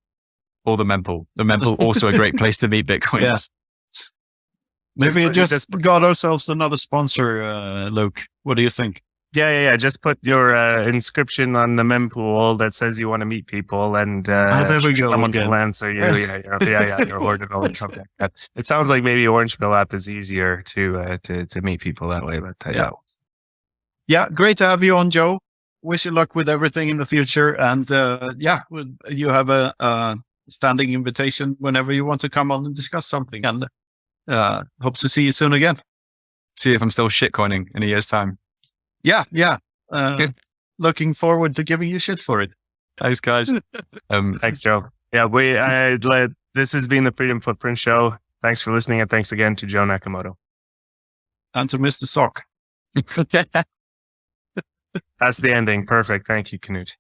Or the mempool. The mempool, also a great place to meet Bitcoiners.
Yeah. Maybe we just got ourselves another sponsor, Luke. What do you think?
Yeah. Just put your inscription on the mempool that says you want to meet people, and
there we go.
Someone will answer you. Your ordinal or something. It sounds like maybe Orange Pill app is easier to meet people that way. But
yeah, great to have you on, Joe. Wish you luck with everything in the future, and you have a standing invitation whenever you want to come on and discuss something. And hope to see you soon again.
See if I'm still shitcoining in a year's time.
Yeah. Looking forward to giving you shit for it.
Thanks, guys.
Thanks, Joe. Yeah, this has been the Freedom Footprint Show. Thanks for listening, and thanks again to Joe Nakamoto.
And to Mr. Sock.
That's the ending. Perfect. Thank you, Knut.